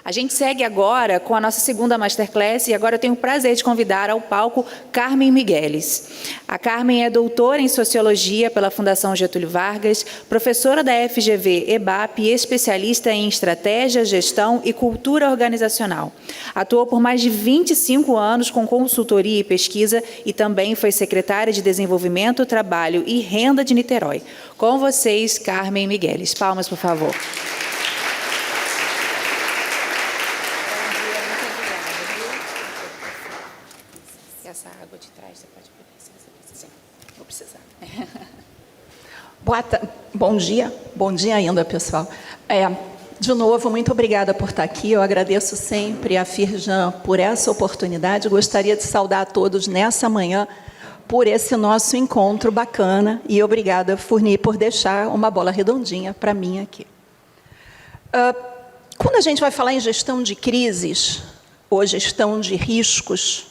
A gente segue agora com a nossa segunda Masterclass e agora eu tenho o prazer de convidar ao palco Carmen Migueles. A Carmen é doutora em Sociologia pela Fundação Getúlio Vargas, professora da FGV EBAP e especialista em Estratégia, Gestão e Cultura Organizacional. Atuou por mais de 25 anos com consultoria e pesquisa e também foi secretária de Desenvolvimento, Trabalho e Renda de Niterói. Com vocês, Carmen Migueles. Palmas, por favor. Essa água de trás, você pode beber, se você precisar. Vou precisar. Bom dia ainda, pessoal. De novo, muito obrigada por estar aqui. Eu agradeço sempre a Firjan por essa oportunidade. Gostaria de saudar a todos nessa manhã por esse nosso encontro bacana. E obrigada, Furni, por deixar uma bola redondinha para mim aqui. Quando a gente vai falar em gestão de crises ou gestão de riscos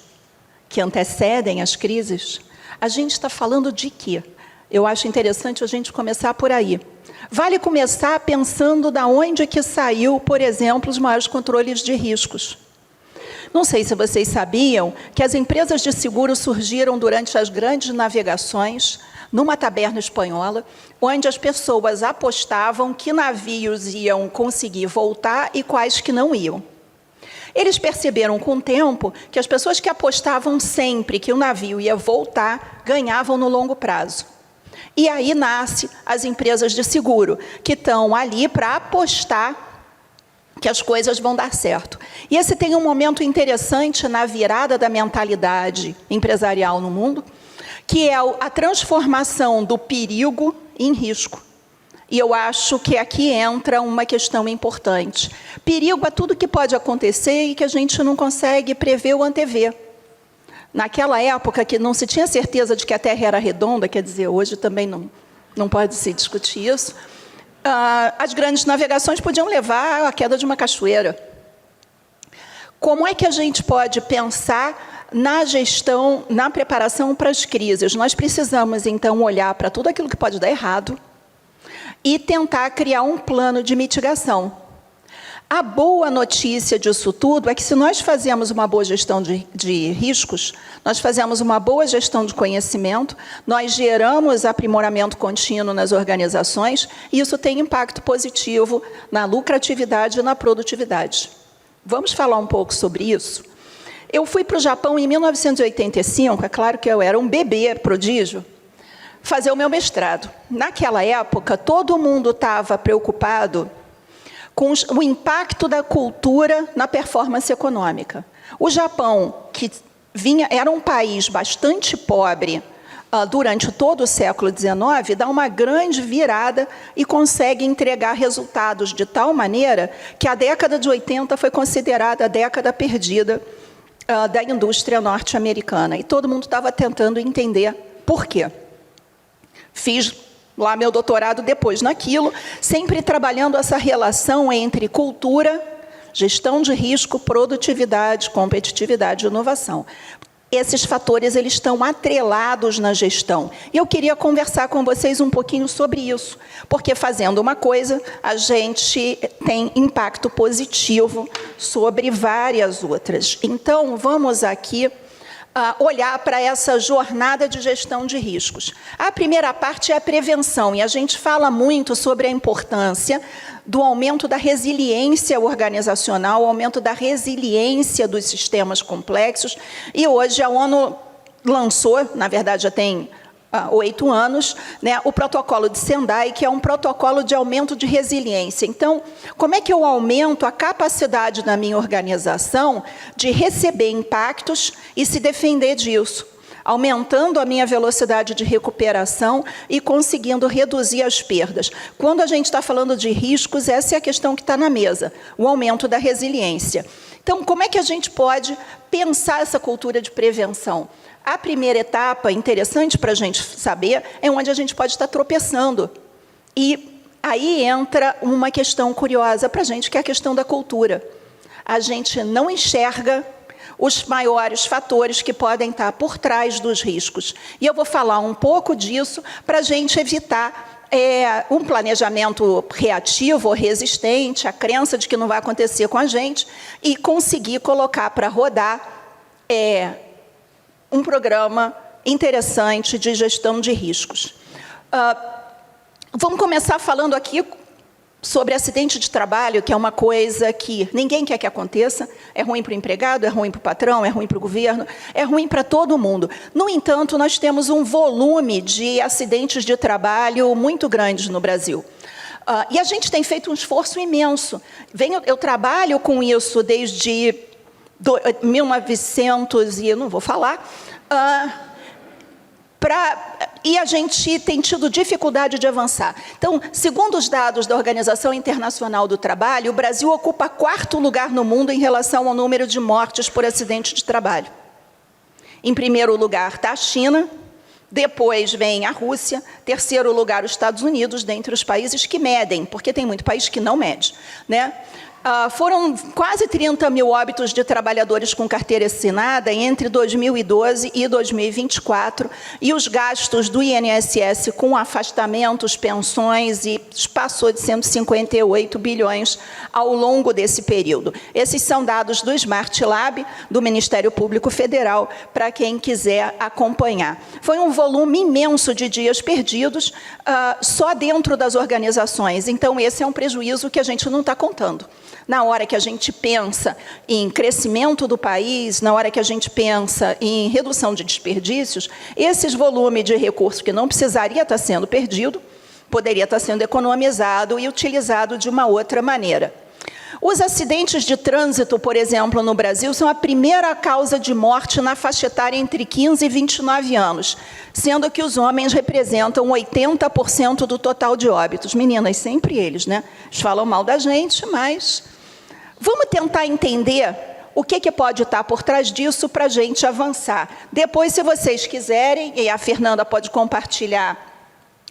que antecedem as crises, a gente está falando de quê? Eu acho interessante a gente começar por aí. Vale começar pensando de onde que saiu, por exemplo, os maiores controles de riscos. Não sei se vocês sabiam que as empresas de seguro surgiram durante as grandes navegações, numa taberna espanhola, onde as pessoas apostavam que navios iam conseguir voltar e quais que não iam. Eles perceberam com o tempo que as pessoas que apostavam sempre que o navio ia voltar, ganhavam no longo prazo. E aí nascem as empresas de seguro, que estão ali para apostar que as coisas vão dar certo. E esse tem um momento interessante na virada da mentalidade empresarial no mundo, que é a transformação do perigo em risco. E eu acho que aqui entra uma questão importante. Perigo é tudo que pode acontecer e que a gente não consegue prever ou antever. Naquela época que não se tinha certeza de que a Terra era redonda, quer dizer, hoje também não pode se discutir isso, as grandes navegações podiam levar à queda de uma cachoeira. Como é que a gente pode pensar na gestão, na preparação para as crises? Nós precisamos, então, olhar para tudo aquilo que pode dar errado e tentar criar um plano de mitigação. A boa notícia disso tudo é que, se nós fazemos uma boa gestão de riscos, nós fazemos uma boa gestão de conhecimento, nós geramos aprimoramento contínuo nas organizações, e isso tem impacto positivo na lucratividade e na produtividade. Vamos falar um pouco sobre isso? Eu fui para o Japão em 1985, é claro que eu era um bebê prodígio, fazer o meu mestrado. Naquela época, todo mundo estava preocupado com o impacto da cultura na performance econômica. O Japão, que era um país bastante pobre durante todo o século XIX, dá uma grande virada e consegue entregar resultados de tal maneira que a década de 80 foi considerada a década perdida da indústria norte-americana. E todo mundo estava tentando entender por quê. Fiz lá meu doutorado depois naquilo, sempre trabalhando essa relação entre cultura, gestão de risco, produtividade, competitividade e inovação. Esses fatores eles estão atrelados na gestão. E eu queria conversar com vocês um pouquinho sobre isso, porque fazendo uma coisa, a gente tem impacto positivo sobre várias outras. Então, vamos aqui olhar para essa jornada de gestão de riscos. A primeira parte é a prevenção, e a gente fala muito sobre a importância do aumento da resiliência organizacional, o aumento da resiliência dos sistemas complexos, e hoje a ONU lançou, na verdade já tem 8 anos, né, o protocolo de Sendai, que é um protocolo de aumento de resiliência. Então, como é que eu aumento a capacidade da minha organização de receber impactos e se defender disso? Aumentando a minha velocidade de recuperação e conseguindo reduzir as perdas. Quando a gente está falando de riscos, essa é a questão que está na mesa, o aumento da resiliência. Então, como é que a gente pode pensar essa cultura de prevenção? A primeira etapa, interessante para a gente saber, é onde a gente pode estar tropeçando. E aí entra uma questão curiosa para a gente, que é a questão da cultura. A gente não enxerga os maiores fatores que podem estar por trás dos riscos. E eu vou falar um pouco disso para a gente evitar um planejamento reativo ou resistente, a crença de que não vai acontecer com a gente, e conseguir colocar para rodar um programa interessante de gestão de riscos. Vamos começar falando aqui sobre acidente de trabalho, que é uma coisa que ninguém quer que aconteça. É ruim para o empregado, é ruim para o patrão, é ruim para o governo, é ruim para todo mundo. No entanto, nós temos um volume de acidentes de trabalho muito grande no Brasil. E a gente tem feito um esforço imenso. Eu trabalho com isso desde 1900, e eu não vou falar, e a gente tem tido dificuldade de avançar. Então, segundo os dados da Organização Internacional do Trabalho, o Brasil ocupa 4º lugar no mundo em relação ao número de mortes por acidente de trabalho. Em primeiro lugar está a China, depois vem a Rússia, 3º lugar os Estados Unidos, dentre os países que medem, porque tem muito país que não mede, né? Foram quase 30 mil óbitos de trabalhadores com carteira assinada entre 2012 e 2024, e os gastos do INSS com afastamentos, pensões, passou de 158 bilhões ao longo desse período. Esses são dados do Smart Lab, do Ministério Público Federal, para quem quiser acompanhar. Foi um volume imenso de dias perdidos só dentro das organizações, então esse é um prejuízo que a gente não está contando. Na hora que a gente pensa em crescimento do país, na hora que a gente pensa em redução de desperdícios, esses volumes de recursos que não precisaria estar sendo perdido, poderia estar sendo economizado e utilizado de uma outra maneira. Os acidentes de trânsito, por exemplo, no Brasil, são a primeira causa de morte na faixa etária entre 15 e 29 anos, sendo que os homens representam 80% do total de óbitos. Meninas, sempre eles, né? Eles falam mal da gente, mas vamos tentar entender o que pode estar por trás disso para a gente avançar. Depois, se vocês quiserem, e a Fernanda pode compartilhar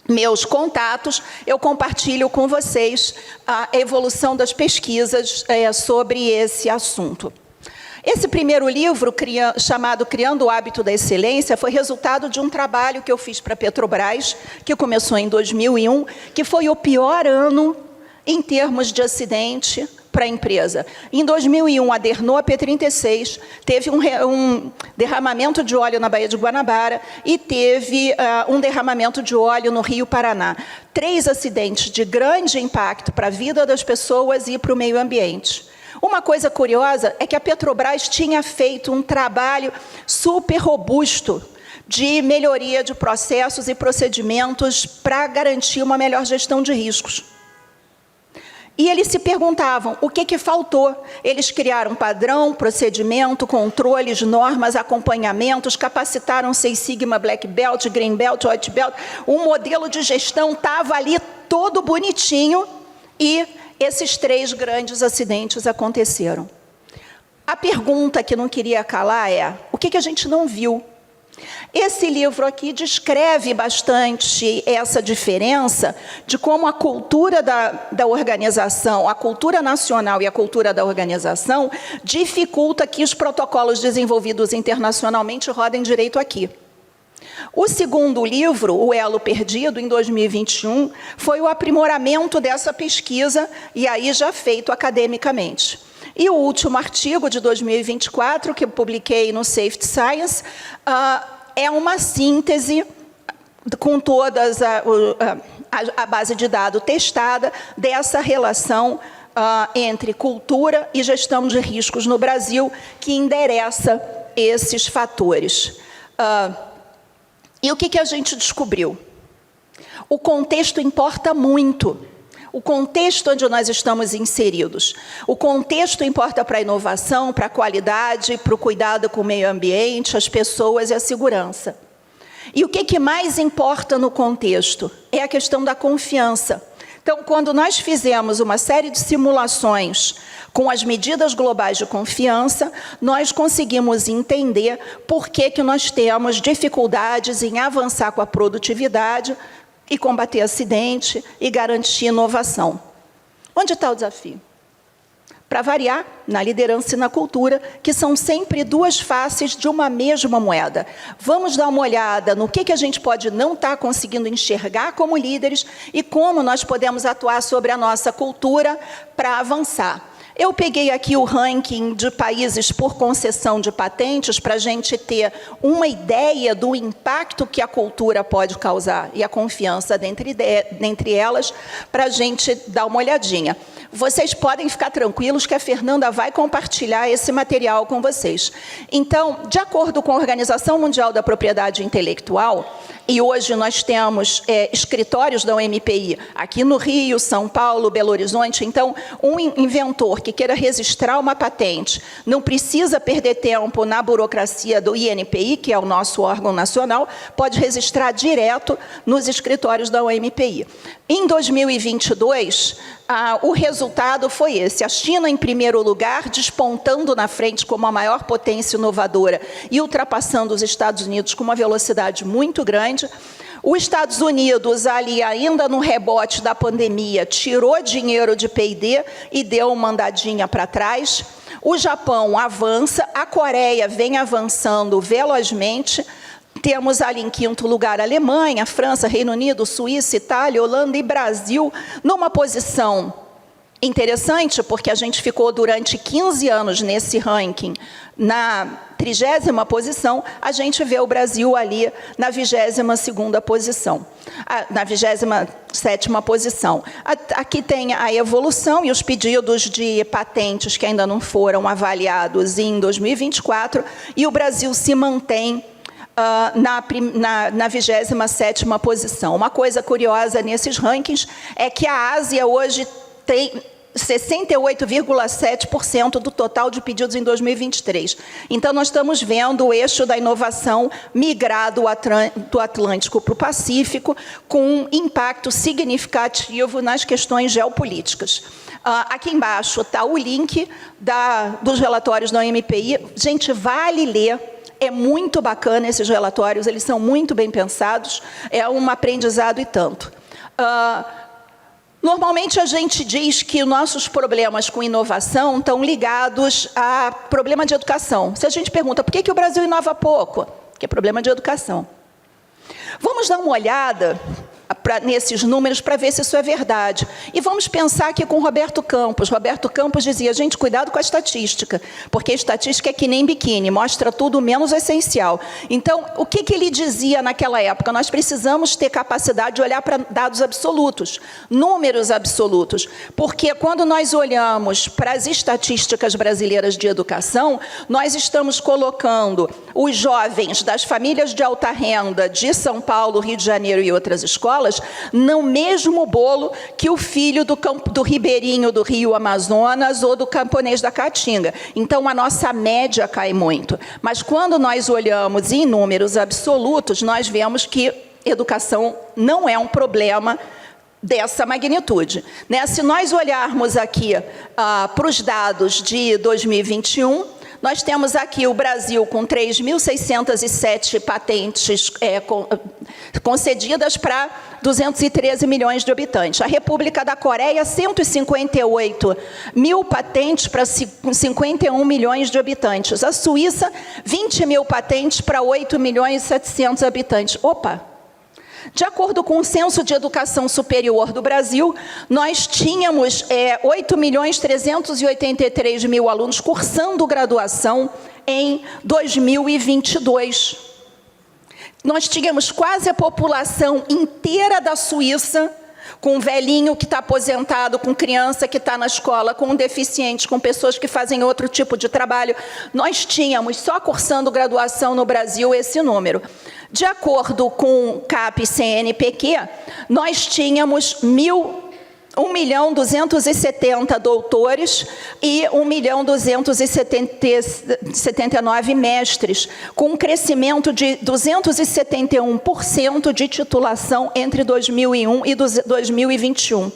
meus contatos, eu compartilho com vocês a evolução das pesquisas sobre esse assunto. Esse primeiro livro, chamado Criando o Hábito da Excelência, foi resultado de um trabalho que eu fiz para a Petrobras, que começou em 2001, que foi o pior ano em termos de acidente para a empresa. Em 2001, a Derno P36 teve um derramamento de óleo na Baía de Guanabara e teve um derramamento de óleo no Rio Paraná. 3 acidentes de grande impacto para a vida das pessoas e para o meio ambiente. Uma coisa curiosa é que a Petrobras tinha feito um trabalho super robusto de melhoria de processos e procedimentos para garantir uma melhor gestão de riscos. E eles se perguntavam o que faltou. Eles criaram padrão, procedimento, controles, normas, acompanhamentos, capacitaram 6 Sigma, Black Belt, Green Belt, White Belt. O modelo de gestão estava ali todo bonitinho e esses 3 grandes acidentes aconteceram. A pergunta que não queria calar é: o que a gente não viu? Esse livro aqui descreve bastante essa diferença de como a cultura da organização, a cultura nacional e a cultura da organização dificulta que os protocolos desenvolvidos internacionalmente rodem direito aqui. O segundo livro, O Elo Perdido, em 2021, foi o aprimoramento dessa pesquisa, e aí já feito academicamente. E o último artigo, de 2024, que eu publiquei no Safety Science, é uma síntese com todas a base de dados testada dessa relação entre cultura e gestão de riscos no Brasil, que endereça esses fatores. E o que a gente descobriu? O contexto importa muito. O contexto onde nós estamos inseridos. O contexto importa para a inovação, para a qualidade, para o cuidado com o meio ambiente, as pessoas e a segurança. E o que mais importa no contexto? É a questão da confiança. Então, quando nós fizemos uma série de simulações com as medidas globais de confiança, nós conseguimos entender por que nós temos dificuldades em avançar com a produtividade e combater acidente e garantir inovação. Onde está o desafio? para variar, na liderança e na cultura, que são sempre duas faces de uma mesma moeda. Vamos dar uma olhada no que a gente pode não estar conseguindo enxergar como líderes e como nós podemos atuar sobre a nossa cultura para avançar. Eu peguei aqui o ranking de países por concessão de patentes para a gente ter uma ideia do impacto que a cultura pode causar e a confiança dentre elas, para a gente dar uma olhadinha. Vocês podem ficar tranquilos que a Fernanda vai compartilhar esse material com vocês. Então, de acordo com a Organização Mundial da Propriedade Intelectual, e hoje nós temos escritórios da OMPI aqui no Rio, São Paulo, Belo Horizonte. Então, um inventor que queira registrar uma patente não precisa perder tempo na burocracia do INPI, que é o nosso órgão nacional, pode registrar direto nos escritórios da OMPI. Em 2022, o resultado foi esse: a China em primeiro lugar, despontando na frente como a maior potência inovadora e ultrapassando os Estados Unidos com uma velocidade muito grande. Os Estados Unidos, ali ainda no rebote da pandemia, tirou dinheiro de P&D e deu uma andadinha para trás. O Japão avança, a Coreia vem avançando velozmente. Temos ali em quinto lugar a Alemanha, França, Reino Unido, Suíça, Itália, Holanda e Brasil, numa posição interessante, porque a gente ficou durante 15 anos nesse ranking na 30ª posição, a gente vê o Brasil ali na 22ª posição, na 27ª posição. Aqui tem a evolução e os pedidos de patentes que ainda não foram avaliados em 2024, e o Brasil se mantém na 27ª posição. Uma coisa curiosa nesses rankings é que a Ásia hoje tem 68,7% do total de pedidos em 2023. Então, nós estamos vendo o eixo da inovação migrar do Atlântico para o Pacífico, com um impacto significativo nas questões geopolíticas. Aqui embaixo está o link dos relatórios da OMPI. Gente, vale ler. É muito bacana esses relatórios, eles são muito bem pensados, é um aprendizado e tanto. Normalmente a gente diz que nossos problemas com inovação estão ligados a problema de educação. Se a gente pergunta por que o Brasil inova pouco, que é problema de educação. Vamos dar uma olhada nesses números para ver se isso é verdade. E vamos pensar aqui com Roberto Campos. Roberto Campos dizia: gente, cuidado com a estatística, porque a estatística é que nem biquíni, mostra tudo menos o essencial. Então, o que ele dizia naquela época? Nós precisamos ter capacidade de olhar para dados absolutos, números absolutos, porque quando nós olhamos para as estatísticas brasileiras de educação, nós estamos colocando os jovens das famílias de alta renda de São Paulo, Rio de Janeiro e outras escolas no mesmo bolo que o filho do ribeirinho do Rio Amazonas ou do camponês da Caatinga. Então, a nossa média cai muito. Mas, quando nós olhamos em números absolutos, nós vemos que educação não é um problema dessa magnitude. Se nós olharmos aqui para os dados de 2021, nós temos aqui o Brasil com 3.607 patentes concedidas para 213 milhões de habitantes. A República da Coreia, 158 mil patentes para 51 milhões de habitantes. A Suíça, 20 mil patentes para 8 milhões e 700 habitantes. Opa! De acordo com o Censo de Educação Superior do Brasil, nós tínhamos 8.383.000 alunos cursando graduação em 2022. Nós tínhamos quase a população inteira da Suíça, com um velhinho que está aposentado, com criança que está na escola, com um deficiente, com pessoas que fazem outro tipo de trabalho. Nós tínhamos, só cursando graduação no Brasil, esse número. De acordo com o CAPES CNPq, nós tínhamos 1.270 doutores e 1.279 mestres, com um crescimento de 271% de titulação entre 2001 e 2021.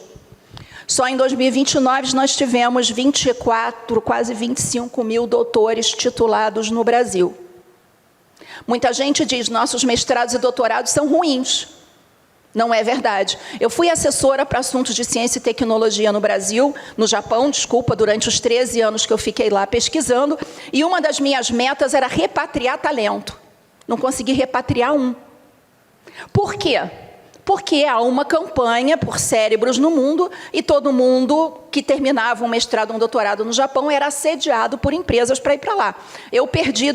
Só em 2029 nós tivemos 24, quase 25 mil doutores titulados no Brasil. Muita gente diz: nossos mestrados e doutorados são ruins. Não é verdade. Eu fui assessora para assuntos de ciência e tecnologia no Brasil, no Japão, desculpa, durante os 13 anos que eu fiquei lá pesquisando, e uma das minhas metas era repatriar talento. Não consegui repatriar um. Por quê? Porque há uma campanha por cérebros no mundo e todo mundo que terminava um mestrado, um doutorado no Japão era assediado por empresas para ir para lá. Eu perdi,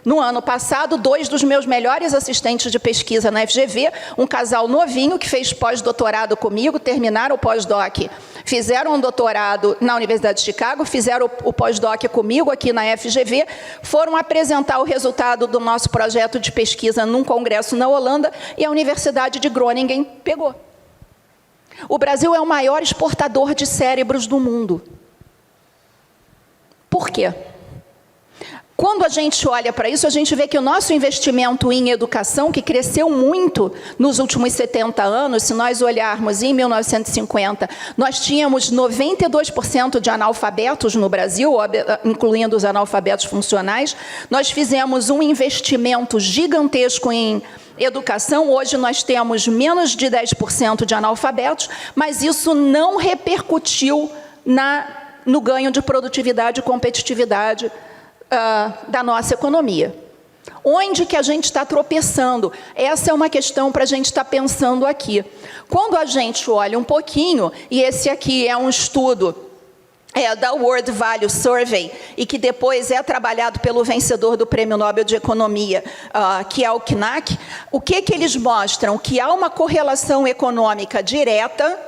no ano passado, 2 dos meus melhores assistentes de pesquisa na FGV, um casal novinho que fez pós-doutorado comigo, terminaram o pós-doc, fizeram um doutorado na Universidade de Chicago, fizeram o pós-doc comigo aqui na FGV, foram apresentar o resultado do nosso projeto de pesquisa num congresso na Holanda e a Universidade de Groningen pegou. O Brasil é o maior exportador de cérebros do mundo. Por quê? Quando a gente olha para isso, a gente vê que o nosso investimento em educação, que cresceu muito nos últimos 70 anos, se nós olharmos em 1950, nós tínhamos 92% de analfabetos no Brasil, incluindo os analfabetos funcionais. Nós fizemos um investimento gigantesco em educação. Hoje nós temos menos de 10% de analfabetos, mas isso não repercutiu no ganho de produtividade e competitividade da nossa economia. Onde que a gente está tropeçando? Essa é uma questão para a gente estar pensando aqui. Quando a gente olha um pouquinho, e esse aqui é um estudo da World Value Survey, e que depois é trabalhado pelo vencedor do Prêmio Nobel de Economia, que é o Knack, o que eles mostram? Que há uma correlação econômica direta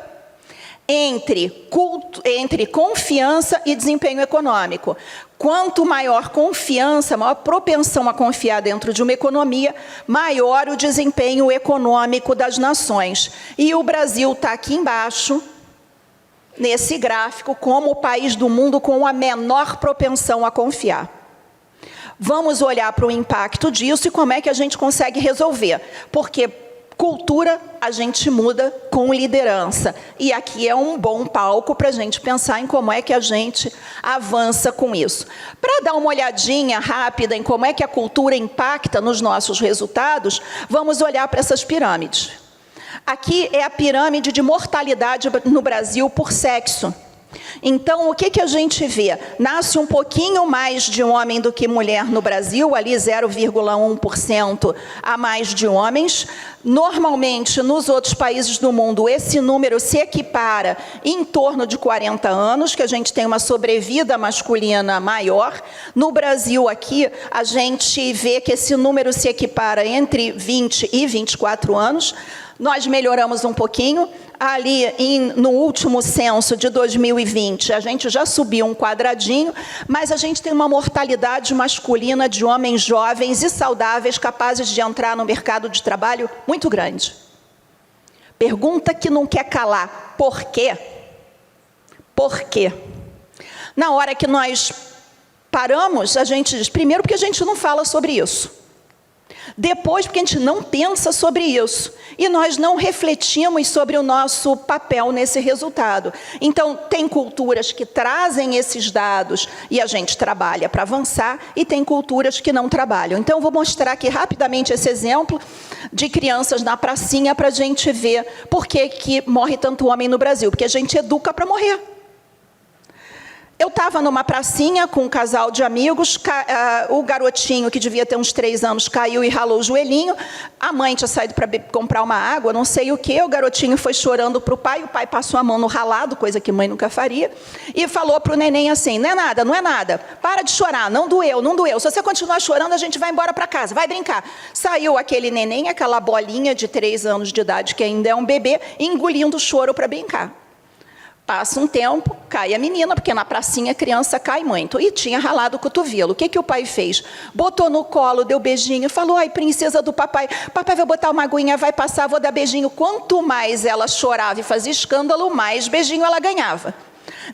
entre confiança e desempenho econômico. Quanto maior confiança, maior propensão a confiar dentro de uma economia, maior o desempenho econômico das nações. E o Brasil está aqui embaixo, nesse gráfico, como o país do mundo com a menor propensão a confiar. Vamos olhar para o impacto disso e como é que a gente consegue resolver. Porque cultura a gente muda com liderança. E aqui é um bom palco para a gente pensar em como é que a gente avança com isso. Para dar uma olhadinha rápida em como é que a cultura impacta nos nossos resultados, vamos olhar para essas pirâmides. Aqui é a pirâmide de mortalidade no Brasil por sexo. Então, o que a gente vê? Nasce um pouquinho mais de homem do que mulher no Brasil, ali 0,1% a mais de homens. Normalmente, nos outros países do mundo, esse número se equipara em torno de 40 anos, que a gente tem uma sobrevida masculina maior. No Brasil, aqui, a gente vê que esse número se equipara entre 20 e 24 anos. Nós melhoramos um pouquinho. Ali, no último censo de 2020, a gente já subiu um quadradinho, mas a gente tem uma mortalidade masculina de homens jovens e saudáveis capazes de entrar no mercado de trabalho muito grande. Pergunta que não quer calar. Por quê? Por quê? Na hora que nós paramos, a gente diz, primeiro, porque a gente não fala sobre isso. Depois, porque a gente não pensa sobre isso. E nós não refletimos sobre o nosso papel nesse resultado. Então, tem culturas que trazem esses dados e a gente trabalha para avançar, e tem culturas que não trabalham. Então, eu vou mostrar aqui rapidamente esse exemplo de crianças na pracinha para a gente ver por que morre tanto homem no Brasil. Porque a gente educa para morrer. Eu estava numa pracinha com um casal de amigos, o garotinho, que devia ter uns 3 anos, caiu e ralou o joelhinho. A mãe tinha saído para comprar uma água, não sei o quê. O garotinho foi chorando para o pai passou a mão no ralado, coisa que mãe nunca faria, e falou para o neném assim, não é nada, não é nada, para de chorar, não doeu, não doeu. Se você continuar chorando, a gente vai embora para casa, vai brincar. Saiu aquele neném, aquela bolinha de 3 anos de idade, que ainda é um bebê, engolindo o choro para brincar. Passa um tempo, cai a menina, porque na pracinha a criança cai muito. E tinha ralado o cotovelo. O que o pai fez? Botou no colo, deu beijinho, falou, ai, princesa do papai, papai vai botar uma aguinha, vai passar, vou dar beijinho. Quanto mais ela chorava e fazia escândalo, mais beijinho ela ganhava.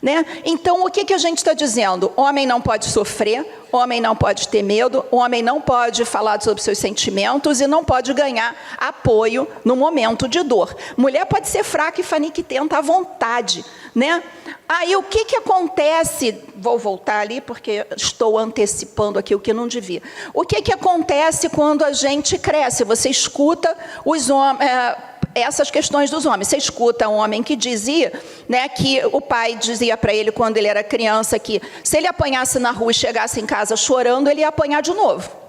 Né? Então, o que a gente está dizendo? Homem não pode sofrer, homem não pode ter medo, homem não pode falar sobre seus sentimentos e não pode ganhar apoio no momento de dor. Mulher pode ser fraca e faniquitenta à vontade. Né? Aí, o que acontece? Vou voltar ali, porque estou antecipando aqui o que não devia. O que acontece quando a gente cresce? Você escuta os homens... essas questões dos homens. Você escuta um homem que dizia, né, que o pai dizia para ele, quando ele era criança, que se ele apanhasse na rua e chegasse em casa chorando, ele ia apanhar de novo.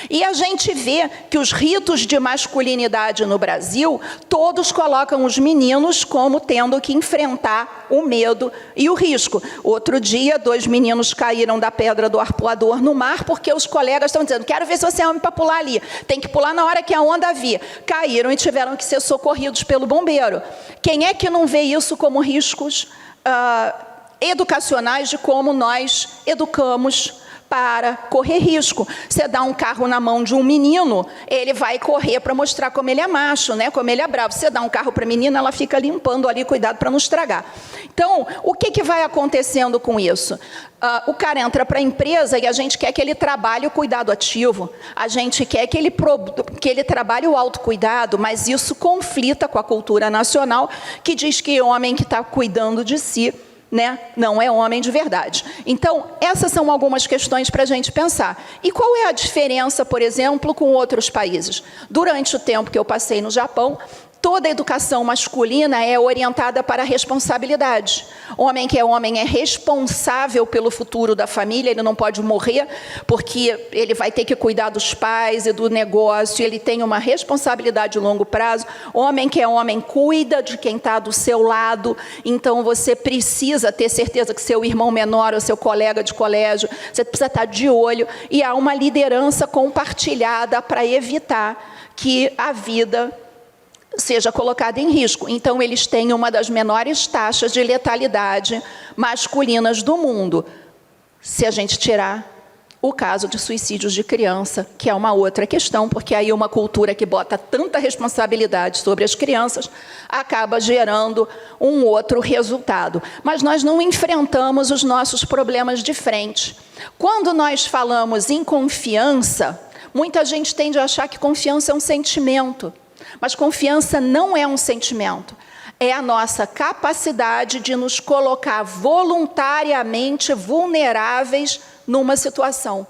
E a gente vê que os ritos de masculinidade no Brasil, todos colocam os meninos como tendo que enfrentar o medo e o risco. Outro dia, 2 meninos caíram da pedra do arpoador no mar, porque os colegas estão dizendo, quero ver se você é homem para pular ali. Tem que pular na hora que a onda vir. Caíram e tiveram que ser socorridos pelo bombeiro. Quem é que não vê isso como riscos educacionais de como nós educamos para correr risco? Você dá um carro na mão de um menino, ele vai correr para mostrar como ele é macho, né? Como ele é bravo. Você dá um carro para a menina, ela fica limpando ali, cuidado para não estragar. Então, o que vai acontecendo com isso? O cara entra para a empresa e a gente quer que ele trabalhe o cuidado ativo, a gente quer que ele trabalhe o autocuidado, mas isso conflita com a cultura nacional, que diz que homem que está cuidando de si, né, não é homem de verdade. Então, essas são algumas questões para a gente pensar. E qual é a diferença, por exemplo, com outros países? Durante o tempo que eu passei no Japão, toda a educação masculina é orientada para a responsabilidade. Homem que é homem é responsável pelo futuro da família, ele não pode morrer, porque ele vai ter que cuidar dos pais e do negócio, ele tem uma responsabilidade de longo prazo. Homem que é homem cuida de quem está do seu lado, então você precisa ter certeza que seu irmão menor ou seu colega de colégio, você precisa estar de olho, e há uma liderança compartilhada para evitar que a vida seja colocada em risco. Então, eles têm uma das menores taxas de letalidade masculinas do mundo, se a gente tirar o caso de suicídios de criança, que é uma outra questão, porque aí uma cultura que bota tanta responsabilidade sobre as crianças acaba gerando um outro resultado. Mas nós não enfrentamos os nossos problemas de frente. Quando nós falamos em confiança, muita gente tende a achar que confiança é um sentimento. Mas confiança não é um sentimento, é a nossa capacidade de nos colocar voluntariamente vulneráveis numa situação.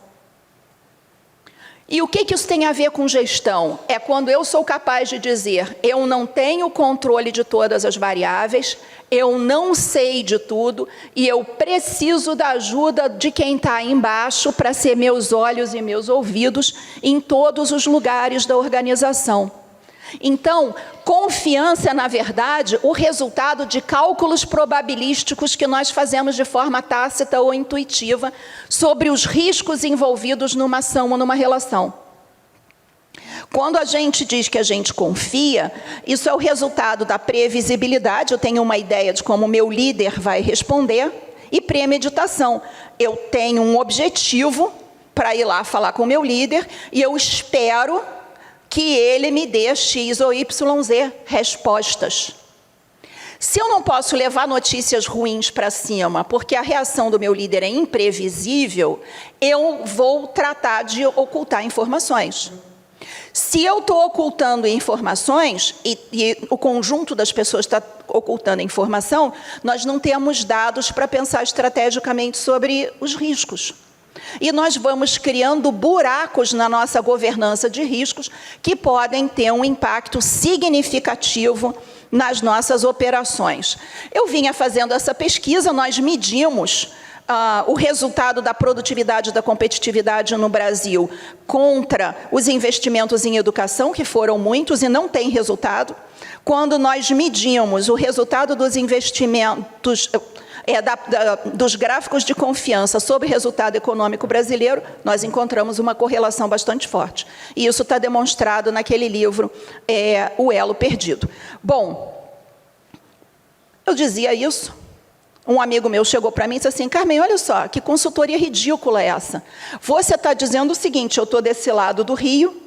E o que isso tem a ver com gestão? É quando eu sou capaz de dizer, eu não tenho controle de todas as variáveis, eu não sei de tudo e eu preciso da ajuda de quem está embaixo para ser meus olhos e meus ouvidos em todos os lugares da organização. Então, confiança é, na verdade, o resultado de cálculos probabilísticos que nós fazemos de forma tácita ou intuitiva sobre os riscos envolvidos numa ação ou numa relação. Quando a gente diz que a gente confia, isso é o resultado da previsibilidade, eu tenho uma ideia de como o meu líder vai responder, e premeditação. Eu tenho um objetivo para ir lá falar com o meu líder e eu espero que ele me dê X ou YZ respostas. Se eu não posso levar notícias ruins para cima, porque a reação do meu líder é imprevisível, eu vou tratar de ocultar informações. Se eu estou ocultando informações, e o conjunto das pessoas está ocultando informação, nós não temos dados para pensar estrategicamente sobre os riscos. E nós vamos criando buracos na nossa governança de riscos que podem ter um impacto significativo nas nossas operações. Eu vinha fazendo essa pesquisa, nós medimos o resultado da produtividade e da competitividade no Brasil contra os investimentos em educação, que foram muitos e não tem resultado. Quando nós medimos o resultado dos investimentos, dos gráficos de confiança sobre o resultado econômico brasileiro, nós encontramos uma correlação bastante forte. E isso está demonstrado naquele livro, O Elo Perdido. Bom, eu dizia isso, um amigo meu chegou para mim e disse assim, Carmen, olha só, que consultoria ridícula é essa? Você está dizendo o seguinte, eu estou desse lado do rio,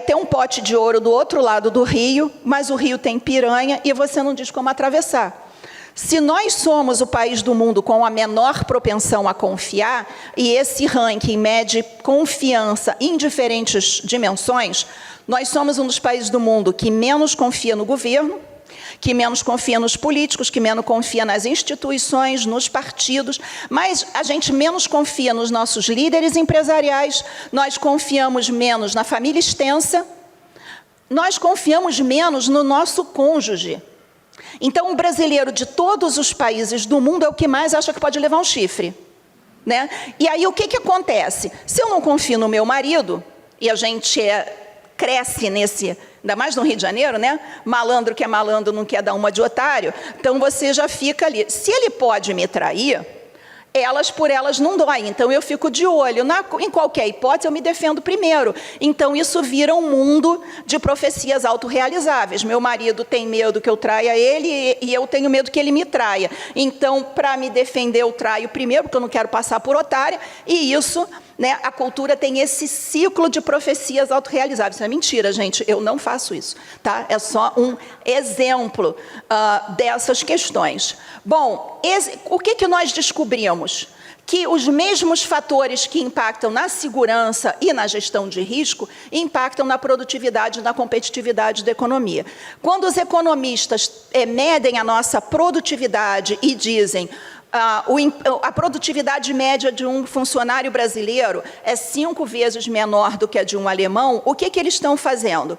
tem um pote de ouro do outro lado do rio, mas o rio tem piranha e você não diz como atravessar. Se nós somos o país do mundo com a menor propensão a confiar, e esse ranking mede confiança em diferentes dimensões, nós somos um dos países do mundo que menos confia no governo, que menos confia nos políticos, que menos confia nas instituições, nos partidos, mas a gente menos confia nos nossos líderes empresariais, nós confiamos menos na família extensa, nós confiamos menos no nosso cônjuge. Então, o brasileiro de todos os países do mundo é o que mais acha que pode levar um chifre, né? E aí, o que acontece? Se eu não confio no meu marido, e a gente cresce nesse, ainda mais no Rio de Janeiro, né? Malandro que é malandro não quer dar uma de otário, então você já fica ali. Se ele pode me trair, elas por elas não doem, então eu fico de olho. Em qualquer hipótese, eu me defendo primeiro. Então, isso vira um mundo de profecias autorrealizáveis. Meu marido tem medo que eu traia ele e eu tenho medo que ele me traia. Então, para me defender, eu traio primeiro, porque eu não quero passar por otária. E isso, né, a cultura tem esse ciclo de profecias autorrealizáveis. Isso é mentira, gente. Eu não faço isso. Tá? É só um exemplo dessas questões. Bom, o que nós descobrimos? Que os mesmos fatores que impactam na segurança e na gestão de risco impactam na produtividade e na competitividade da economia. Quando os economistas medem a nossa produtividade e dizem a produtividade média de um funcionário brasileiro é 5 vezes menor do que a de um alemão, o que eles estão fazendo?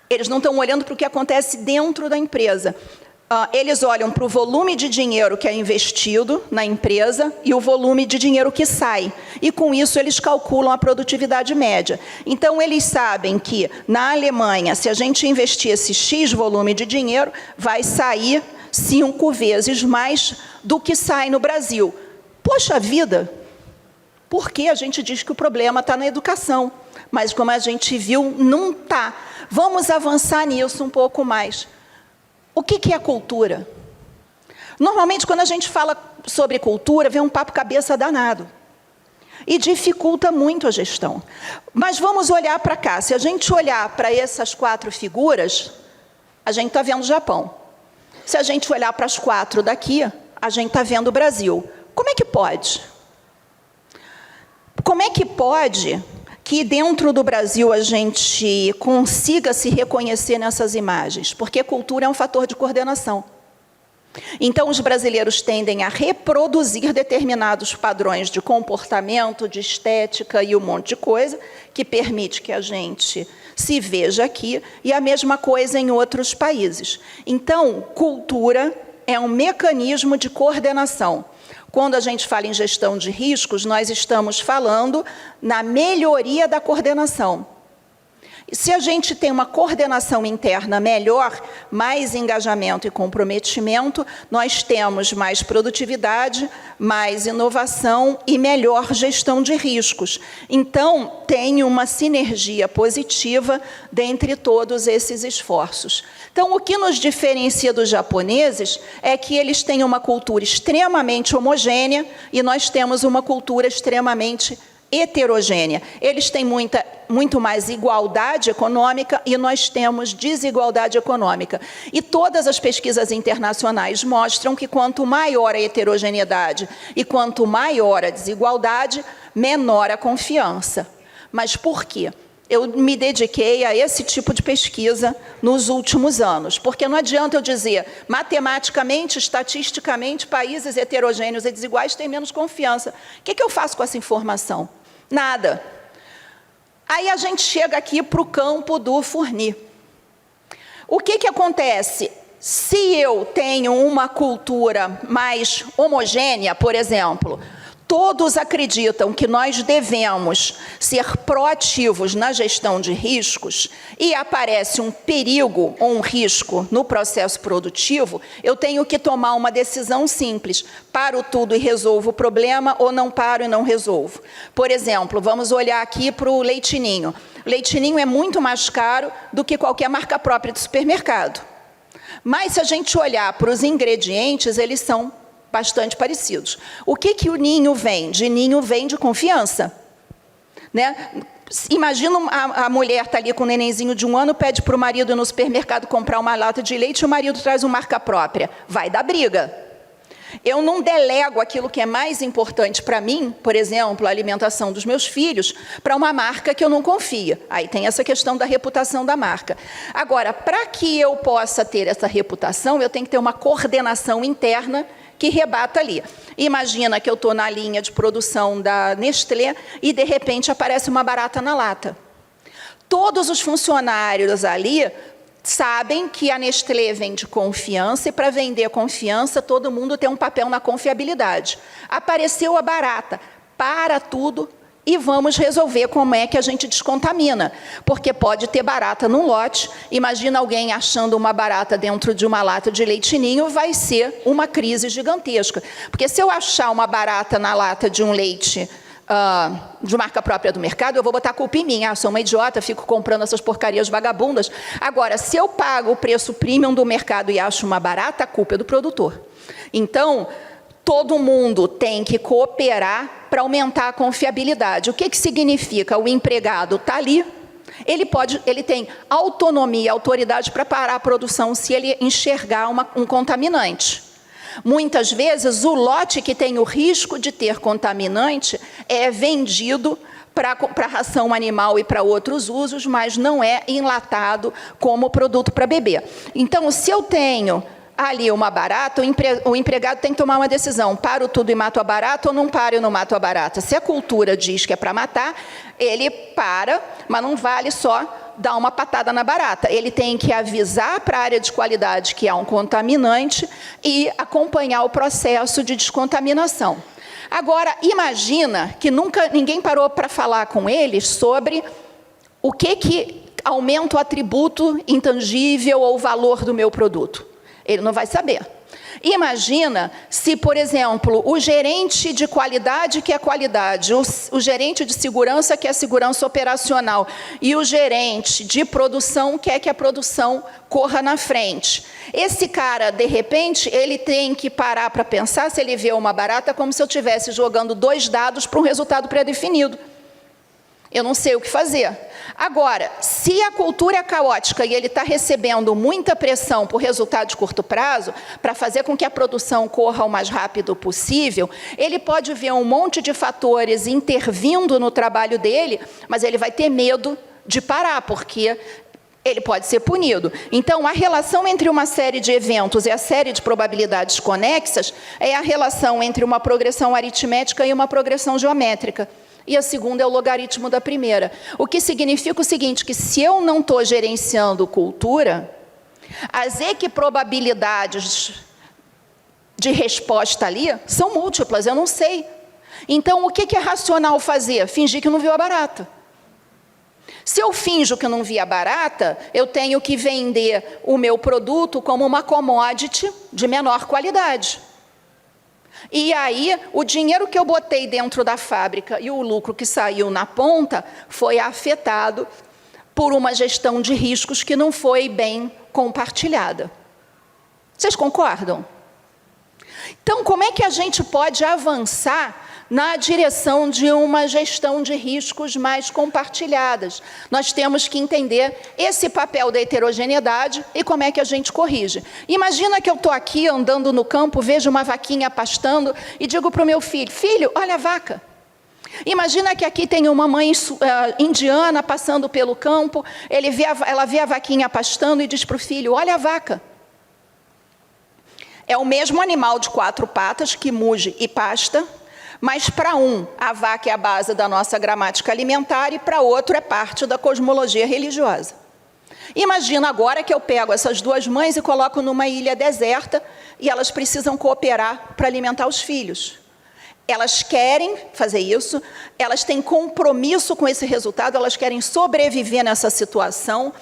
Eles não estão olhando para o que acontece dentro da empresa. Eles olham para o volume de dinheiro que é investido na empresa e o volume de dinheiro que sai. E, com isso, eles calculam a produtividade média. Então, eles sabem que, na Alemanha, se a gente investir esse X volume de dinheiro, vai sair 5 vezes mais do que sai no Brasil. Poxa vida! Por que a gente diz que o problema está na educação? Mas, como a gente viu, não está. Vamos avançar nisso um pouco mais. O que é cultura? Normalmente, quando a gente fala sobre cultura, vem um papo cabeça danado. E dificulta muito a gestão. Mas vamos olhar para cá. Se a gente olhar para essas 4 figuras, a gente está vendo o Japão. Se a gente olhar para as 4 daqui, a gente está vendo o Brasil. Como é que pode? Como é que pode que dentro do Brasil a gente consiga se reconhecer nessas imagens? Porque cultura é um fator de coordenação. Então, os brasileiros tendem a reproduzir determinados padrões de comportamento, de estética e um monte de coisa, que permite que a gente se veja aqui, e a mesma coisa em outros países. Então, cultura é um mecanismo de coordenação. Quando a gente fala em gestão de riscos, nós estamos falando na melhoria da coordenação. Se a gente tem uma coordenação interna melhor, mais engajamento e comprometimento, nós temos mais produtividade, mais inovação e melhor gestão de riscos. Então, tem uma sinergia positiva dentre todos esses esforços. Então, o que nos diferencia dos japoneses é que eles têm uma cultura extremamente homogênea e nós temos uma cultura extremamente heterogênea. Eles têm muito mais igualdade econômica e nós temos desigualdade econômica. E todas as pesquisas internacionais mostram que quanto maior a heterogeneidade e quanto maior a desigualdade, menor a confiança. Mas por quê? Eu me dediquei a esse tipo de pesquisa nos últimos anos, porque não adianta eu dizer, matematicamente, estatisticamente, países heterogêneos e desiguais têm menos confiança. O que eu faço com essa informação? Nada. Aí a gente chega aqui para o campo do Fournier. O que acontece? Se eu tenho uma cultura mais homogênea, por exemplo, todos acreditam que nós devemos ser proativos na gestão de riscos e aparece um perigo ou um risco no processo produtivo, eu tenho que tomar uma decisão simples. Paro tudo e resolvo o problema ou não paro e não resolvo? Por exemplo, vamos olhar aqui para o Leite Ninho. Leite Ninho é muito mais caro do que qualquer marca própria de supermercado. Mas, se a gente olhar para os ingredientes, eles são bastante parecidos. O que o Ninho vende? Ninho vende confiança. Né? Imagina a mulher está ali com um nenenzinho de 1 ano, pede para o marido ir no supermercado comprar uma lata de leite e o marido traz uma marca própria. Vai dar briga. Eu não delego aquilo que é mais importante para mim, por exemplo, a alimentação dos meus filhos, para uma marca que eu não confio. Aí tem essa questão da reputação da marca. Agora, para que eu possa ter essa reputação, eu tenho que ter uma coordenação interna que rebata ali. Imagina que eu estou na linha de produção da Nestlé e, de repente, aparece uma barata na lata. Todos os funcionários ali sabem que a Nestlé vende confiança, e para vender confiança, todo mundo tem um papel na confiabilidade. Apareceu a barata, para tudo e vamos resolver como é que a gente descontamina. Porque pode ter barata num lote, imagina alguém achando uma barata dentro de uma lata de leite ninho, vai ser uma crise gigantesca. Porque se eu achar uma barata na lata de um leite de marca própria do mercado, eu vou botar a culpa em mim. Sou uma idiota, fico comprando essas porcarias vagabundas. Agora, se eu pago o preço premium do mercado e acho uma barata, a culpa é do produtor. Então, todo mundo tem que cooperar para aumentar a confiabilidade. O que significa? O empregado está ali, ele tem autonomia, autoridade para parar a produção se ele enxergar um contaminante. Muitas vezes, o lote que tem o risco de ter contaminante é vendido para ração animal e para outros usos, mas não é enlatado como produto para beber. Então, se eu tenho ali uma barata, o empregado tem que tomar uma decisão: paro tudo e mato a barata ou não paro e não mato a barata? Se a cultura diz que é para matar, ele para, mas não vale só dar uma patada na barata. Ele tem que avisar para a área de qualidade que há um contaminante e acompanhar o processo de descontaminação. Agora, imagina que ninguém parou para falar com eles sobre o que aumenta o atributo intangível ou o valor do meu produto. Ele não vai saber. Imagina se, por exemplo, o gerente de qualidade quer qualidade, o gerente de segurança quer segurança operacional e o gerente de produção quer que a produção corra na frente. Esse cara, de repente, ele tem que parar para pensar, se ele vê uma barata, como se eu estivesse jogando 2 dados para um resultado pré-definido. Eu não sei o que fazer. Agora, se a cultura é caótica e ele está recebendo muita pressão por resultado de curto prazo, para fazer com que a produção corra o mais rápido possível, ele pode ver um monte de fatores intervindo no trabalho dele, mas ele vai ter medo de parar, porque ele pode ser punido. Então, a relação entre uma série de eventos e a série de probabilidades conexas é a relação entre uma progressão aritmética e uma progressão geométrica. E a segunda é o logaritmo da primeira. O que significa o seguinte, que se eu não estou gerenciando cultura, as equiprobabilidades de resposta ali são múltiplas, eu não sei. Então, o que é racional fazer? Fingir que não viu a barata. Se eu finjo que não vi a barata, eu tenho que vender o meu produto como uma commodity de menor qualidade. E aí, o dinheiro que eu botei dentro da fábrica e o lucro que saiu na ponta foi afetado por uma gestão de riscos que não foi bem compartilhada. Vocês concordam? Então, como é que a gente pode avançar na direção de uma gestão de riscos mais compartilhadas? Nós temos que entender esse papel da heterogeneidade e como é que a gente corrige. Imagina que eu estou aqui andando no campo, vejo uma vaquinha pastando e digo para o meu filho: filho, olha a vaca. Imagina que aqui tem uma mãe indiana passando pelo campo, ela vê a vaquinha pastando e diz para o filho: olha a vaca. É o mesmo animal de 4 patas que muge e pasta, mas para um, a vaca é a base da nossa gramática alimentar e para outro é parte da cosmologia religiosa. Imagina agora que eu pego essas 2 mães e coloco numa ilha deserta e elas precisam cooperar para alimentar os filhos. Elas querem fazer isso, elas têm compromisso com esse resultado, elas querem sobreviver nessa situação.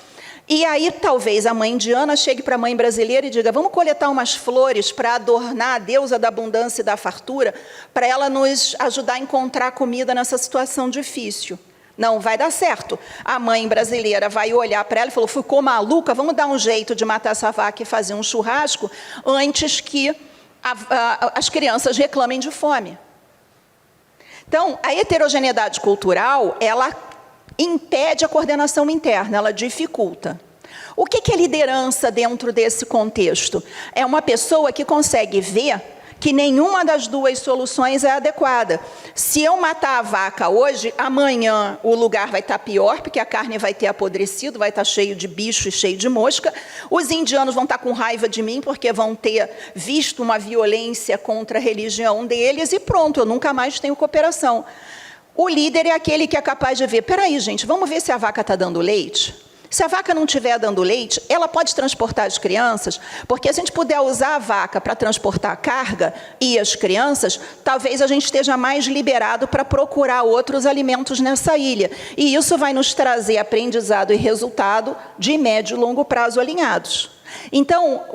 E aí, talvez, a mãe indiana chegue para a mãe brasileira e diga: vamos coletar umas flores para adornar a deusa da abundância e da fartura, para ela nos ajudar a encontrar comida nessa situação difícil. Não vai dar certo. A mãe brasileira vai olhar para ela e falou: ficou maluca? Vamos dar um jeito de matar essa vaca e fazer um churrasco antes que as crianças reclamem de fome. Então, a heterogeneidade cultural, ela impede a coordenação interna, ela dificulta. O que é liderança dentro desse contexto? É uma pessoa que consegue ver que nenhuma das 2 soluções é adequada. Se eu matar a vaca hoje, amanhã o lugar vai estar pior, porque a carne vai ter apodrecido, vai estar cheio de bicho e cheio de mosca. Os indianos vão estar com raiva de mim, porque vão ter visto uma violência contra a religião deles, e pronto, eu nunca mais tenho cooperação. O líder é aquele que é capaz de ver, peraí, gente, vamos ver se a vaca está dando leite? Se a vaca não estiver dando leite, ela pode transportar as crianças, porque se a gente puder usar a vaca para transportar a carga e as crianças, talvez a gente esteja mais liberado para procurar outros alimentos nessa ilha. E isso vai nos trazer aprendizado e resultado de médio e longo prazo alinhados. Então,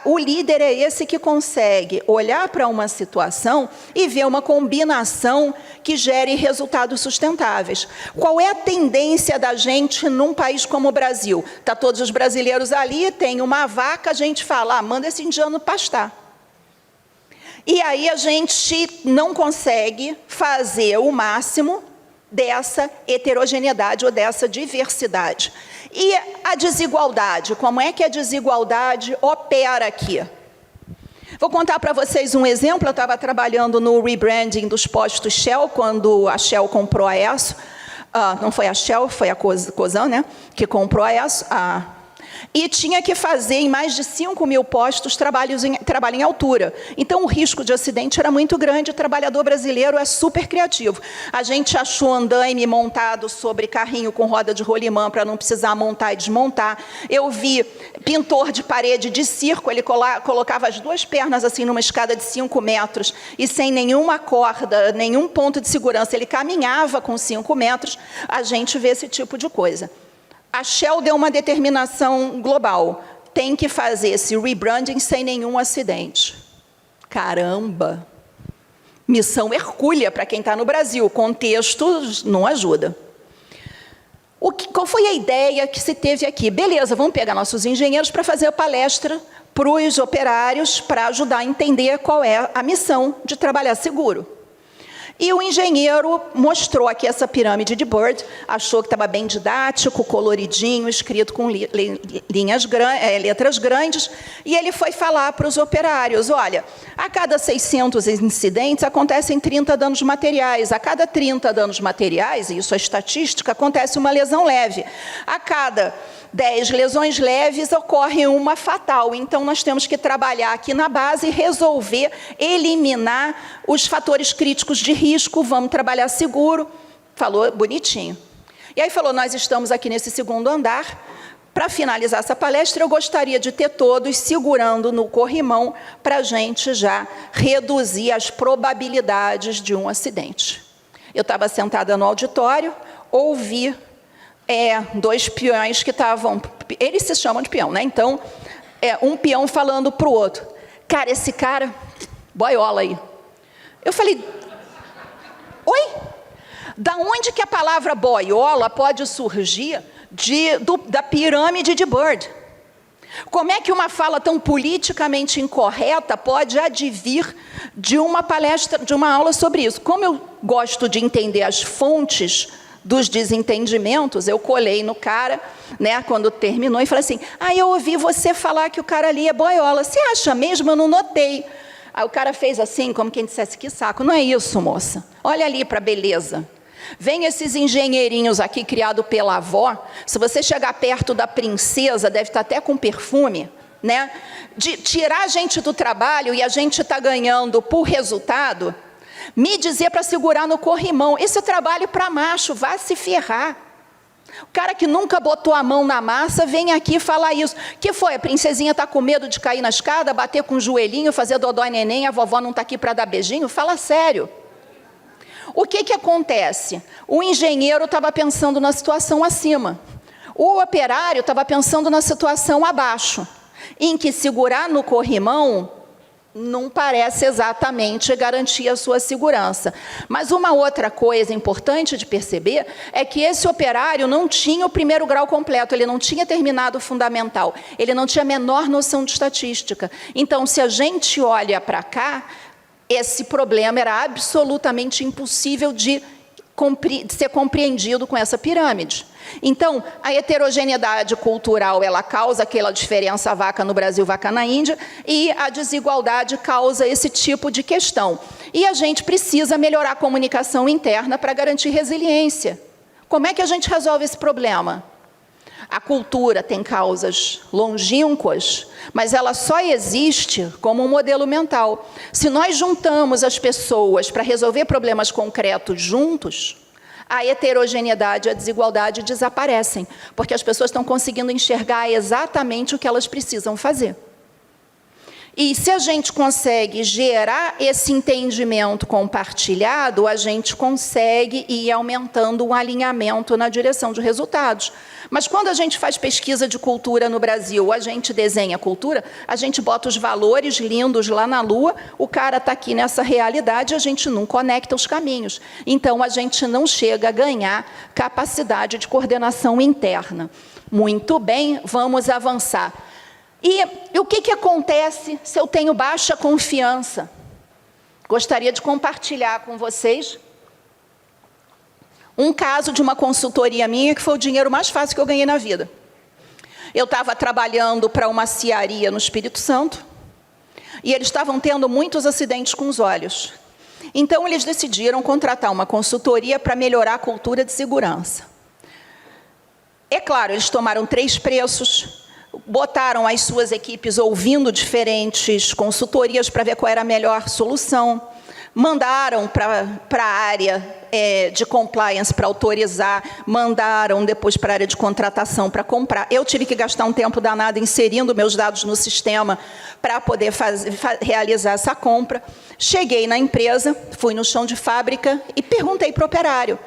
o líder é esse que consegue olhar para uma situação e ver uma combinação que gere resultados sustentáveis. Qual é a tendência da gente num país como o Brasil? Está todos os brasileiros ali, tem uma vaca, a gente fala, manda esse indiano pastar. E aí a gente não consegue fazer o máximo dessa heterogeneidade ou dessa diversidade. E a desigualdade, como é que a desigualdade opera aqui? Vou contar para vocês um exemplo. Eu estava trabalhando no rebranding dos postos Shell, quando a Shell comprou a Esso. Não foi a Shell, foi a Cosan, né, que comprou a Esso. E tinha que fazer em mais de 5 mil postos trabalho em altura. Então, o risco de acidente era muito grande. O trabalhador brasileiro é super criativo. A gente achou andaime montado sobre carrinho com roda de rolimã para não precisar montar e desmontar. Eu vi pintor de parede de circo, ele colocava as 2 pernas assim numa escada de 5 metros e sem nenhuma corda, nenhum ponto de segurança, ele caminhava com 5 metros. A gente vê esse tipo de coisa. A Shell deu uma determinação global. Tem que fazer esse rebranding sem nenhum acidente. Caramba! Missão hercúlea para quem está no Brasil. O contexto não ajuda. Qual foi a ideia que se teve aqui? Beleza, vamos pegar nossos engenheiros para fazer a palestra para os operários, para ajudar a entender qual é a missão de trabalhar seguro. E o engenheiro mostrou aqui essa pirâmide de Bird, achou que estava bem didático, coloridinho, escrito com letras grandes, e ele foi falar para os operários, olha, a cada 600 incidentes acontecem 30 danos materiais, a cada 30 danos materiais, e isso é estatística, acontece uma lesão leve, a cada 10 lesões leves ocorre uma fatal. Então, nós temos que trabalhar aqui na base e resolver, eliminar os fatores críticos de risco, vamos trabalhar seguro. Falou bonitinho. E aí falou, nós estamos aqui nesse 2º andar. Para finalizar essa palestra, eu gostaria de ter todos segurando no corrimão para a gente já reduzir as probabilidades de um acidente. Eu estava sentada no auditório, ouvi 2 peões que estavam... Eles se chamam de peão, né? Então, um peão falando para o outro. Cara, esse cara, boiola aí. Eu falei, oi? Da onde que a palavra boiola pode surgir da pirâmide de Bird? Como é que uma fala tão politicamente incorreta pode advir de uma palestra, de uma aula sobre isso? Como eu gosto de entender as fontes dos desentendimentos, eu colei no cara, né, quando terminou, e falei assim, eu ouvi você falar que o cara ali é boiola. Você acha mesmo? Eu não notei. Aí o cara fez assim, como quem dissesse, que saco. Não é isso, moça. Olha ali para a beleza. Vem esses engenheirinhos aqui, criados pela avó. Se você chegar perto da princesa, deve estar até com perfume, né? De tirar a gente do trabalho e a gente está ganhando por resultado, me dizer para segurar no corrimão. Esse é trabalho para macho, vá se ferrar. O cara que nunca botou a mão na massa, vem aqui falar isso. Que foi? A princesinha está com medo de cair na escada, bater com o joelhinho, fazer dodói neném, a vovó não está aqui para dar beijinho? Fala sério. O que acontece? O engenheiro estava pensando na situação acima. O operário estava pensando na situação abaixo, em que segurar no corrimão não parece exatamente garantir a sua segurança. Mas uma outra coisa importante de perceber é que esse operário não tinha o 1º grau completo, ele não tinha terminado o fundamental, ele não tinha a menor noção de estatística. Então, se a gente olha para cá, esse problema era absolutamente impossível de ser compreendido com essa pirâmide. Então, a heterogeneidade cultural, ela causa aquela diferença vaca no Brasil, vaca na Índia, e a desigualdade causa esse tipo de questão. E a gente precisa melhorar a comunicação interna para garantir resiliência. Como é que a gente resolve esse problema? A cultura tem causas longínquas, mas ela só existe como um modelo mental. Se nós juntamos as pessoas para resolver problemas concretos juntos, a heterogeneidade e a desigualdade desaparecem, porque as pessoas estão conseguindo enxergar exatamente o que elas precisam fazer. E se a gente consegue gerar esse entendimento compartilhado, a gente consegue ir aumentando o alinhamento na direção de resultados. Mas quando a gente faz pesquisa de cultura no Brasil, a gente desenha cultura, a gente bota os valores lindos lá na Lua, o cara está aqui nessa realidade, a gente não conecta os caminhos. Então, a gente não chega a ganhar capacidade de coordenação interna. Muito bem, vamos avançar. E o que acontece se eu tenho baixa confiança? Gostaria de compartilhar com vocês um caso de uma consultoria minha que foi o dinheiro mais fácil que eu ganhei na vida. Eu estava trabalhando para uma cearia no Espírito Santo e eles estavam tendo muitos acidentes com os olhos. Então, eles decidiram contratar uma consultoria para melhorar a cultura de segurança. É claro, eles tomaram 3 preços, botaram as suas equipes ouvindo diferentes consultorias para ver qual era a melhor solução, mandaram para a área de compliance para autorizar, mandaram depois para a área de contratação para comprar. Eu tive que gastar um tempo danado inserindo meus dados no sistema para poder realizar essa compra. Cheguei na empresa, fui no chão de fábrica e perguntei para o operário: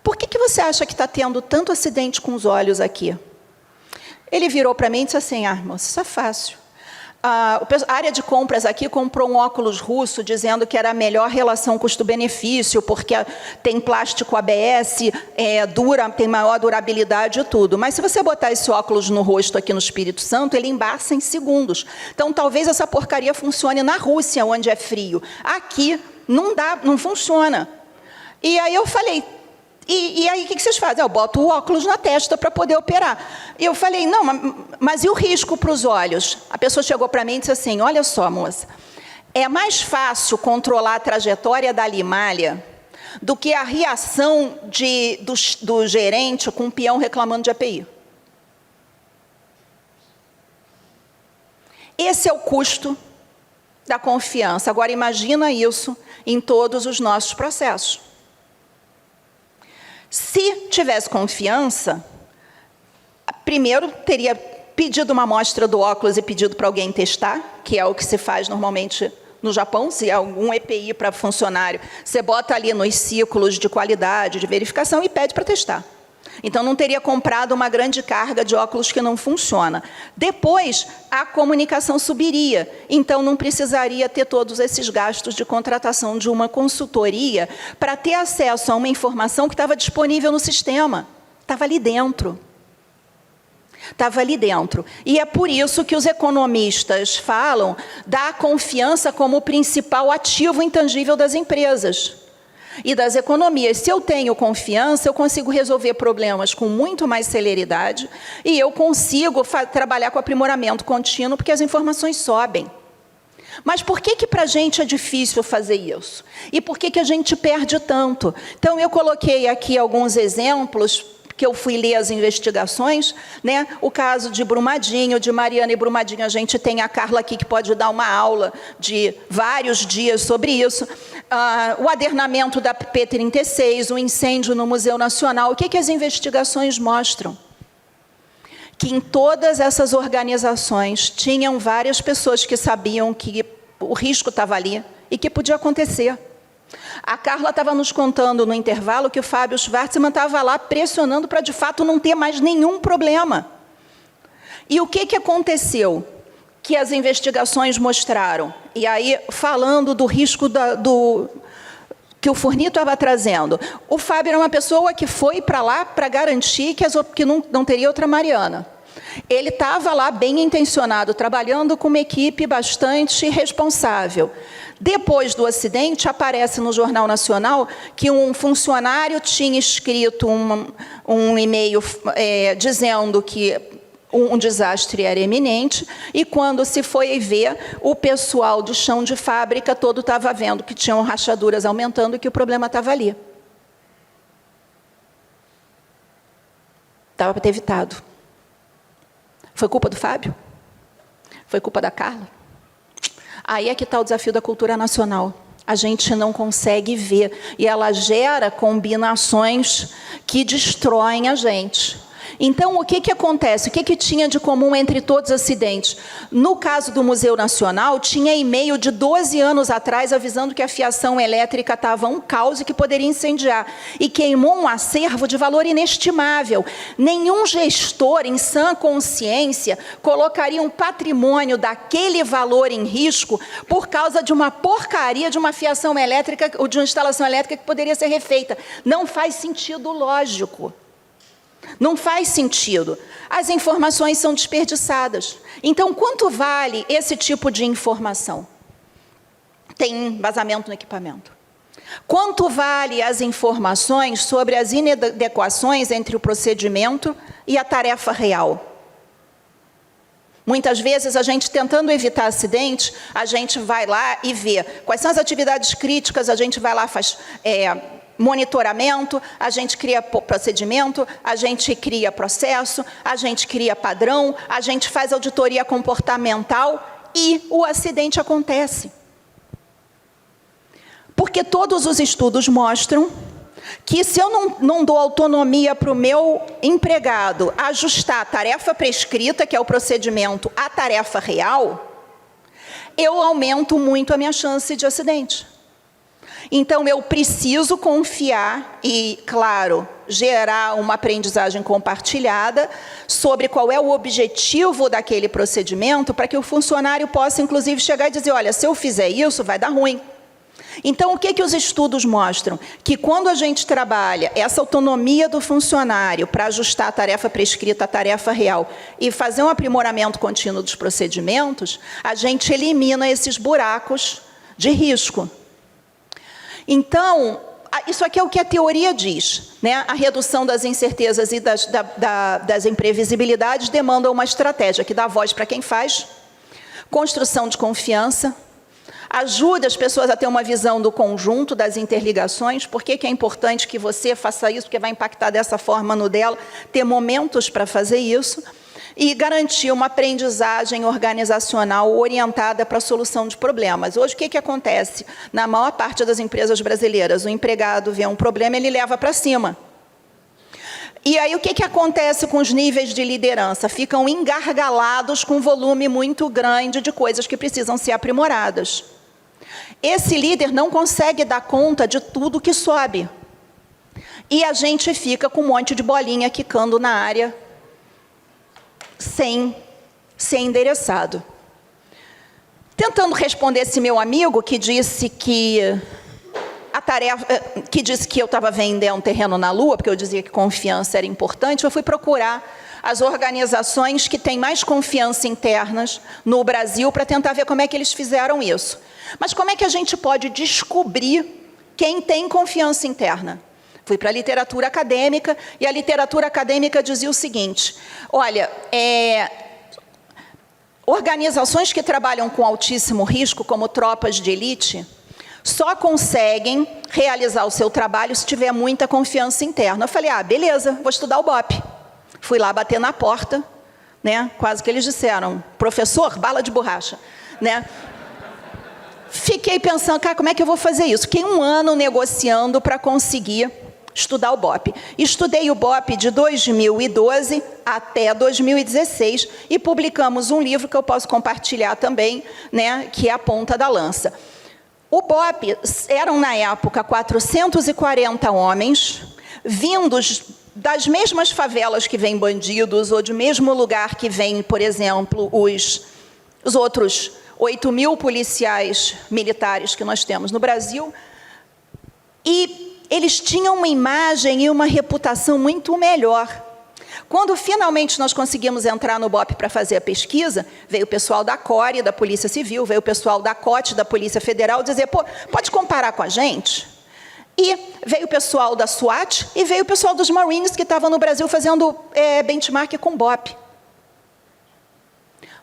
por que você acha que está tendo tanto acidente com os olhos aqui? Ele virou para mim e disse assim: moça, isso é fácil. A área de compras aqui comprou um óculos russo dizendo que era a melhor relação custo-benefício, porque tem plástico ABS, tem maior durabilidade e tudo. Mas se você botar esse óculos no rosto aqui no Espírito Santo, ele embaça em segundos. Então, talvez essa porcaria funcione na Rússia, onde é frio. Aqui, não dá, não funciona. E aí eu falei: E aí, o que vocês fazem? Eu boto o óculos na testa para poder operar. E eu falei: não, mas e o risco para os olhos? A pessoa chegou para mim e disse assim: olha só, moça, é mais fácil controlar a trajetória da limalha do que a reação do gerente com um peão reclamando de API. Esse é o custo da confiança. Agora, imagina isso em todos os nossos processos. Se tivesse confiança, primeiro teria pedido uma amostra do óculos e pedido para alguém testar, que é o que se faz normalmente no Japão. Se é algum EPI para funcionário, você bota ali nos ciclos de qualidade, de verificação e pede para testar. Então, não teria comprado uma grande carga de óculos que não funciona. Depois, a comunicação subiria. Então, não precisaria ter todos esses gastos de contratação de uma consultoria para ter acesso a uma informação que estava disponível no sistema. Estava ali dentro. Estava ali dentro. E é por isso que os economistas falam da confiança como o principal ativo intangível das empresas e das economias. Se eu tenho confiança, eu consigo resolver problemas com muito mais celeridade e eu consigo trabalhar com aprimoramento contínuo, porque as informações sobem. Mas por que para a gente é difícil fazer isso? E por que a gente perde tanto? Então, eu coloquei aqui alguns exemplos que eu fui ler as investigações, né? O caso de Brumadinho, de Mariana e Brumadinho, a gente tem a Carla aqui que pode dar uma aula de vários dias sobre isso. O adernamento da P-36, o incêndio no Museu Nacional. O que as investigações mostram? Que em todas essas organizações tinham várias pessoas que sabiam que o risco estava ali e que podia acontecer. A Carla estava nos contando no intervalo que o Fábio Schwartzman estava lá pressionando para, de fato, não ter mais nenhum problema. E o que aconteceu? Que as investigações mostraram. E aí, falando do risco que o Fournier estava trazendo. O Fábio era uma pessoa que foi para lá para garantir que não teria outra Mariana. Ele estava lá bem intencionado, trabalhando com uma equipe bastante responsável. Depois do acidente, aparece no Jornal Nacional que um funcionário tinha escrito um e-mail dizendo que um desastre era iminente, e quando se foi ver, o pessoal do chão de fábrica todo estava vendo que tinham rachaduras aumentando e que o problema estava ali. Estava para ter evitado. Foi culpa do Fábio? Foi culpa da Carla? Aí é que está o desafio da cultura nacional. A gente não consegue ver, e ela gera combinações que destroem a gente. Então, o que acontece? O que tinha de comum entre todos os acidentes? No caso do Museu Nacional, tinha e-mail de 12 anos atrás avisando que a fiação elétrica estava um caos e que poderia incendiar. E queimou um acervo de valor inestimável. Nenhum gestor, em sã consciência, colocaria um patrimônio daquele valor em risco por causa de uma porcaria de uma fiação elétrica ou de uma instalação elétrica que poderia ser refeita. Não faz sentido lógico. Não faz sentido. As informações são desperdiçadas. Então, quanto vale esse tipo de informação? Tem vazamento no equipamento. Quanto vale as informações sobre as inadequações entre o procedimento e a tarefa real? Muitas vezes, a gente tentando evitar acidente, a gente vai lá e vê quais são as atividades críticas, a gente vai lá, faz monitoramento, a gente cria procedimento, a gente cria processo, a gente cria padrão, a gente faz auditoria comportamental e o acidente acontece. Porque todos os estudos mostram que se eu não dou autonomia para o meu empregado ajustar a tarefa prescrita, que é o procedimento, à tarefa real, eu aumento muito a minha chance de acidente. Então, eu preciso confiar e, claro, gerar uma aprendizagem compartilhada sobre qual é o objetivo daquele procedimento para que o funcionário possa, inclusive, chegar e dizer, olha, se eu fizer isso, vai dar ruim. Então, o que os estudos mostram? Que quando a gente trabalha essa autonomia do funcionário para ajustar a tarefa prescrita à tarefa real e fazer um aprimoramento contínuo dos procedimentos, a gente elimina esses buracos de risco. Então, isso aqui é o que a teoria diz, né? A redução das incertezas e das imprevisibilidades demanda uma estratégia que dá voz para quem faz, construção de confiança, ajuda as pessoas a ter uma visão do conjunto, das interligações, por que é importante que você faça isso, porque vai impactar dessa forma no dela, ter momentos para fazer isso, e garantir uma aprendizagem organizacional orientada para a solução de problemas. Hoje, o que acontece? Na maior parte das empresas brasileiras, o empregado vê um problema, ele leva para cima. E aí, o que acontece com os níveis de liderança? Ficam engargalados com um volume muito grande de coisas que precisam ser aprimoradas. Esse líder não consegue dar conta de tudo que sobe. E a gente fica com um monte de bolinha quicando na área, sem ser endereçado. Tentando responder esse meu amigo que disse que eu estava vendendo um terreno na Lua, porque eu dizia que confiança era importante, eu fui procurar as organizações que têm mais confiança internas no Brasil para tentar ver como é que eles fizeram isso. Mas como é que a gente pode descobrir quem tem confiança interna? Fui para a literatura acadêmica, e a literatura acadêmica dizia o seguinte, olha, organizações que trabalham com altíssimo risco, como tropas de elite, só conseguem realizar o seu trabalho se tiver muita confiança interna. Eu falei, beleza, vou estudar o BOP. Fui lá bater na porta, né? Quase que eles disseram, professor, bala de borracha, né? Fiquei pensando, cara, como é que eu vou fazer isso? Fiquei 1 ano negociando para conseguir estudar o BOP. Estudei o BOP de 2012 até 2016 e publicamos um livro que eu posso compartilhar também, né, que é A Ponta da Lança. O BOP eram, na época, 440 homens, vindos das mesmas favelas que vêm bandidos, ou do mesmo lugar que vêm, por exemplo, os outros 8.000 policiais militares que nós temos no Brasil, e eles tinham uma imagem e uma reputação muito melhor. Quando finalmente nós conseguimos entrar no BOP para fazer a pesquisa, veio o pessoal da CORE, da Polícia Civil, veio o pessoal da COT, da Polícia Federal, dizer, pô, pode comparar com a gente? E veio o pessoal da SWAT e veio o pessoal dos Marines que estavam no Brasil fazendo benchmark com o BOP.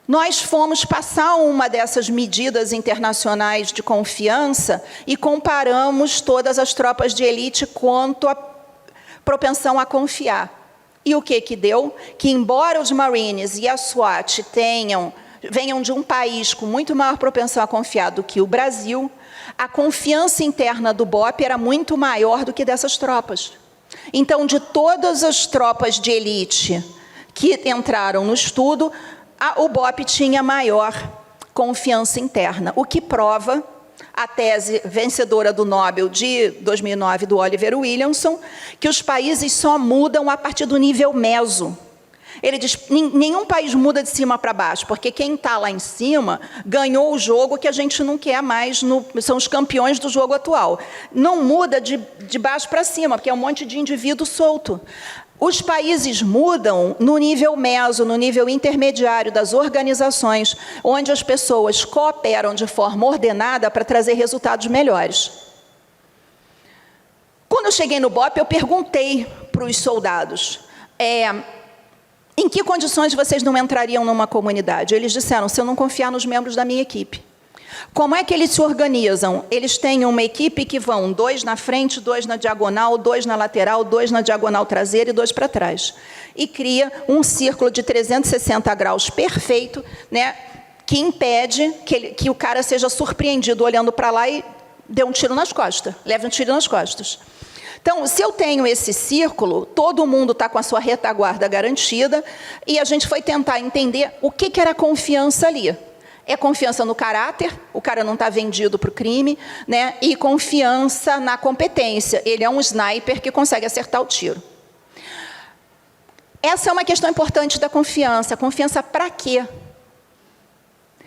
Nós fomos passar uma dessas medidas internacionais de confiança e comparamos todas as tropas de elite quanto à propensão a confiar. E o que deu? Que embora os Marines e a SWAT venham de um país com muito maior propensão a confiar do que o Brasil, a confiança interna do BOP era muito maior do que dessas tropas. Então, de todas as tropas de elite que entraram no estudo, o BOP tinha maior confiança interna, o que prova a tese vencedora do Nobel de 2009, do Oliver Williamson, que os países só mudam a partir do nível meso. Ele diz, nenhum país muda de cima para baixo, porque quem está lá em cima ganhou o jogo que a gente não quer mais, são os campeões do jogo atual. Não muda de baixo para cima, porque é um monte de indivíduo solto. Os países mudam no nível meso, no nível intermediário das organizações, onde as pessoas cooperam de forma ordenada para trazer resultados melhores. Quando eu cheguei no BOP, eu perguntei para os soldados, em que condições vocês não entrariam numa comunidade? Eles disseram, se eu não confiar nos membros da minha equipe. Como é que eles se organizam? Eles têm uma equipe que vão 2 na frente, 2 na diagonal, 2 na lateral, 2 na diagonal traseira e 2 para trás. E cria um círculo de 360 graus perfeito, né, que impede que o cara seja surpreendido olhando para lá e dê um tiro nas costas, leve um tiro nas costas. Então, se eu tenho esse círculo, todo mundo está com a sua retaguarda garantida, e a gente foi tentar entender o que era confiança ali. É confiança no caráter, o cara não está vendido para o crime, né? E confiança na competência. Ele é um sniper que consegue acertar o tiro. Essa é uma questão importante da confiança. Confiança para quê?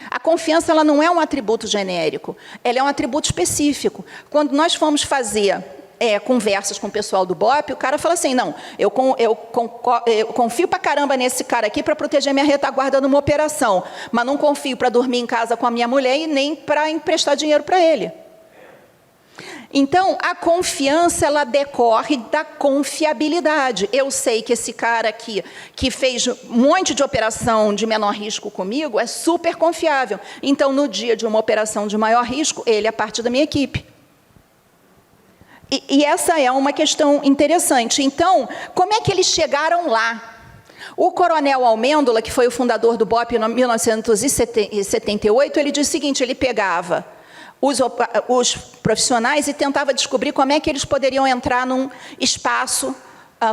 A confiança ela não é um atributo genérico, ela é um atributo específico. Quando nós fomos fazer conversas com o pessoal do BOP, o cara fala assim, não, eu confio pra caramba nesse cara aqui para proteger minha retaguarda numa operação, mas não confio para dormir em casa com a minha mulher e nem para emprestar dinheiro para ele. Então, a confiança, ela decorre da confiabilidade. Eu sei que esse cara aqui, que fez um monte de operação de menor risco comigo, é super confiável. Então, no dia de uma operação de maior risco, ele é parte da minha equipe. E essa é uma questão interessante. Então, como é que eles chegaram lá? O coronel Almêndola, que foi o fundador do BOP em 1978, ele diz o seguinte, ele pegava os profissionais e tentava descobrir como é que eles poderiam entrar num espaço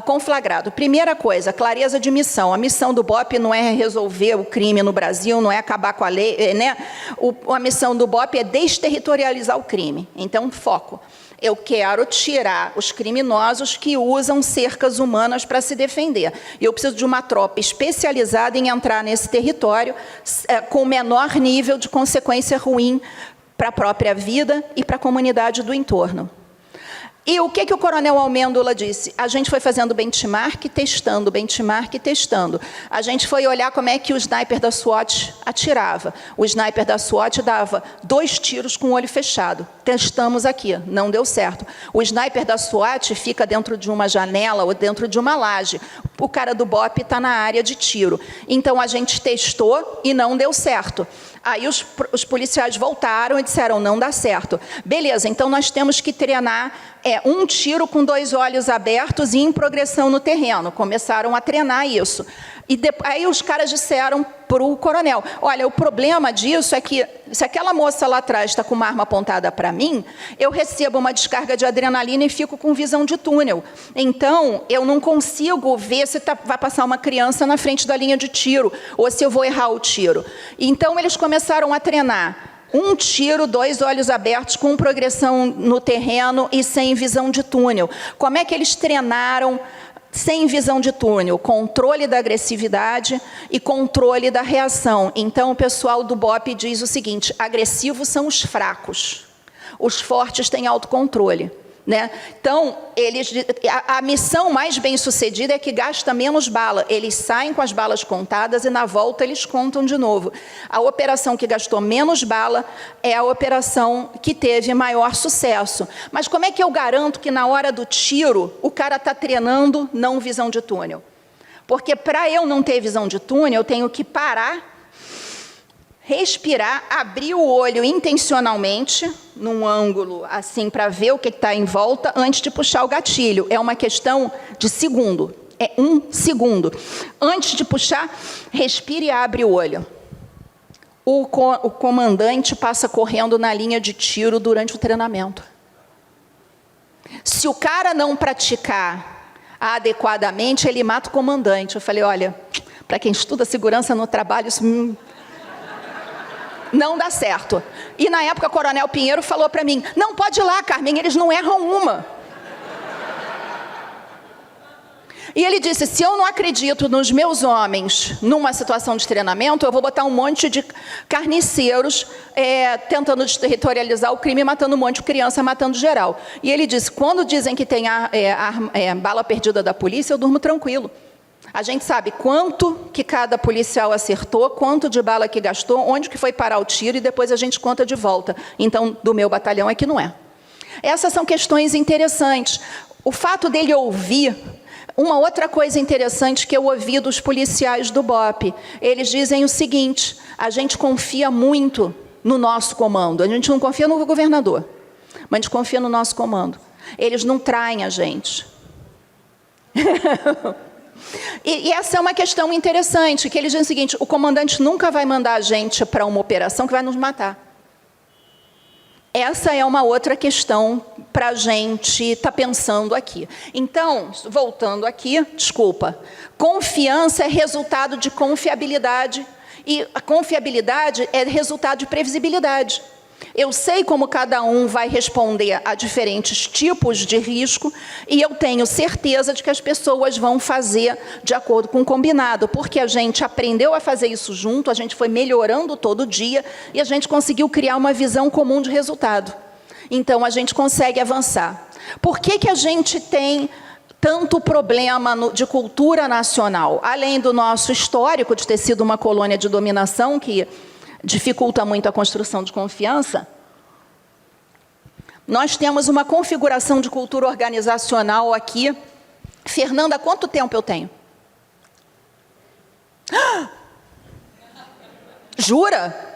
conflagrado. Primeira coisa, clareza de missão. A missão do BOP não é resolver o crime no Brasil, não é acabar com a lei, né? A missão do BOP é desterritorializar o crime. Então, foco. Eu quero tirar os criminosos que usam cercas humanas para se defender. Eu preciso de uma tropa especializada em entrar nesse território com o menor nível de consequência ruim para a própria vida e para a comunidade do entorno. E o que o coronel Almêndola disse? A gente foi fazendo benchmark, testando, benchmark, testando. A gente foi olhar como é que o sniper da SWAT atirava. O sniper da SWAT dava 2 tiros com o olho fechado. Testamos aqui, não deu certo. O sniper da SWAT fica dentro de uma janela ou dentro de uma laje. O cara do BOP está na área de tiro. Então, a gente testou e não deu certo. Aí os policiais voltaram e disseram, não dá certo. Beleza, então nós temos que treinar um tiro com 2 olhos abertos e em progressão no terreno. Começaram a treinar isso. E aí os caras disseram para o coronel, olha, o problema disso é que se aquela moça lá atrás está com uma arma apontada para mim, eu recebo uma descarga de adrenalina e fico com visão de túnel. Então, eu não consigo ver se vai passar uma criança na frente da linha de tiro, ou se eu vou errar o tiro. Então, eles começaram a treinar 1 tiro, 2 olhos abertos, com progressão no terreno e sem visão de túnel. Como é que eles treinaram sem visão de túnel? Controle da agressividade e controle da reação. Então, o pessoal do BOP diz o seguinte, agressivos são os fracos, os fortes têm autocontrole. Né? Então, a missão mais bem-sucedida é que gasta menos bala. Eles saem com as balas contadas e, na volta, eles contam de novo. A operação que gastou menos bala é a operação que teve maior sucesso. Mas como é que eu garanto que, na hora do tiro, o cara está treinando não visão de túnel? Porque, para eu não ter visão de túnel, eu tenho que parar, respirar, abrir o olho intencionalmente, num ângulo assim, para ver o que está em volta, antes de puxar o gatilho. É uma questão de segundo. É 1 segundo. Antes de puxar, respire e abre o olho. O comandante passa correndo na linha de tiro durante o treinamento. Se o cara não praticar adequadamente, ele mata o comandante. Eu falei, olha, para quem estuda segurança no trabalho, isso não dá certo. E na época, o Coronel Pinheiro falou para mim, não, pode ir lá, Carmen, eles não erram uma. E ele disse, se eu não acredito nos meus homens numa situação de treinamento, eu vou botar um monte de carniceiros tentando desterritorializar o crime, matando um monte de criança, matando geral. E ele disse, quando dizem que tem bala perdida da polícia, eu durmo tranquilo. A gente sabe quanto que cada policial acertou, quanto de bala que gastou, onde que foi parar o tiro, e depois a gente conta de volta. Então, do meu batalhão é que não é. Essas são questões interessantes. O fato dele ouvir... Uma outra coisa interessante que eu ouvi dos policiais do BOPE, eles dizem o seguinte, a gente confia muito no nosso comando, a gente não confia no governador, mas a gente confia no nosso comando. Eles não traem a gente. E essa é uma questão interessante, que eles dizem o seguinte, o comandante nunca vai mandar a gente para uma operação que vai nos matar. Essa é uma outra questão para a gente estar pensando aqui. Então, voltando aqui, desculpa, confiança é resultado de confiabilidade, e a confiabilidade é resultado de previsibilidade. Eu sei como cada um vai responder a diferentes tipos de risco e eu tenho certeza de que as pessoas vão fazer de acordo com o combinado, porque a gente aprendeu a fazer isso junto, a gente foi melhorando todo dia e a gente conseguiu criar uma visão comum de resultado. Então, a gente consegue avançar. Por que a gente tem tanto problema de cultura nacional? Além do nosso histórico de ter sido uma colônia de dominação que dificulta muito a construção de confiança, nós temos uma configuração de cultura organizacional aqui. Fernanda, quanto tempo eu tenho? Jura?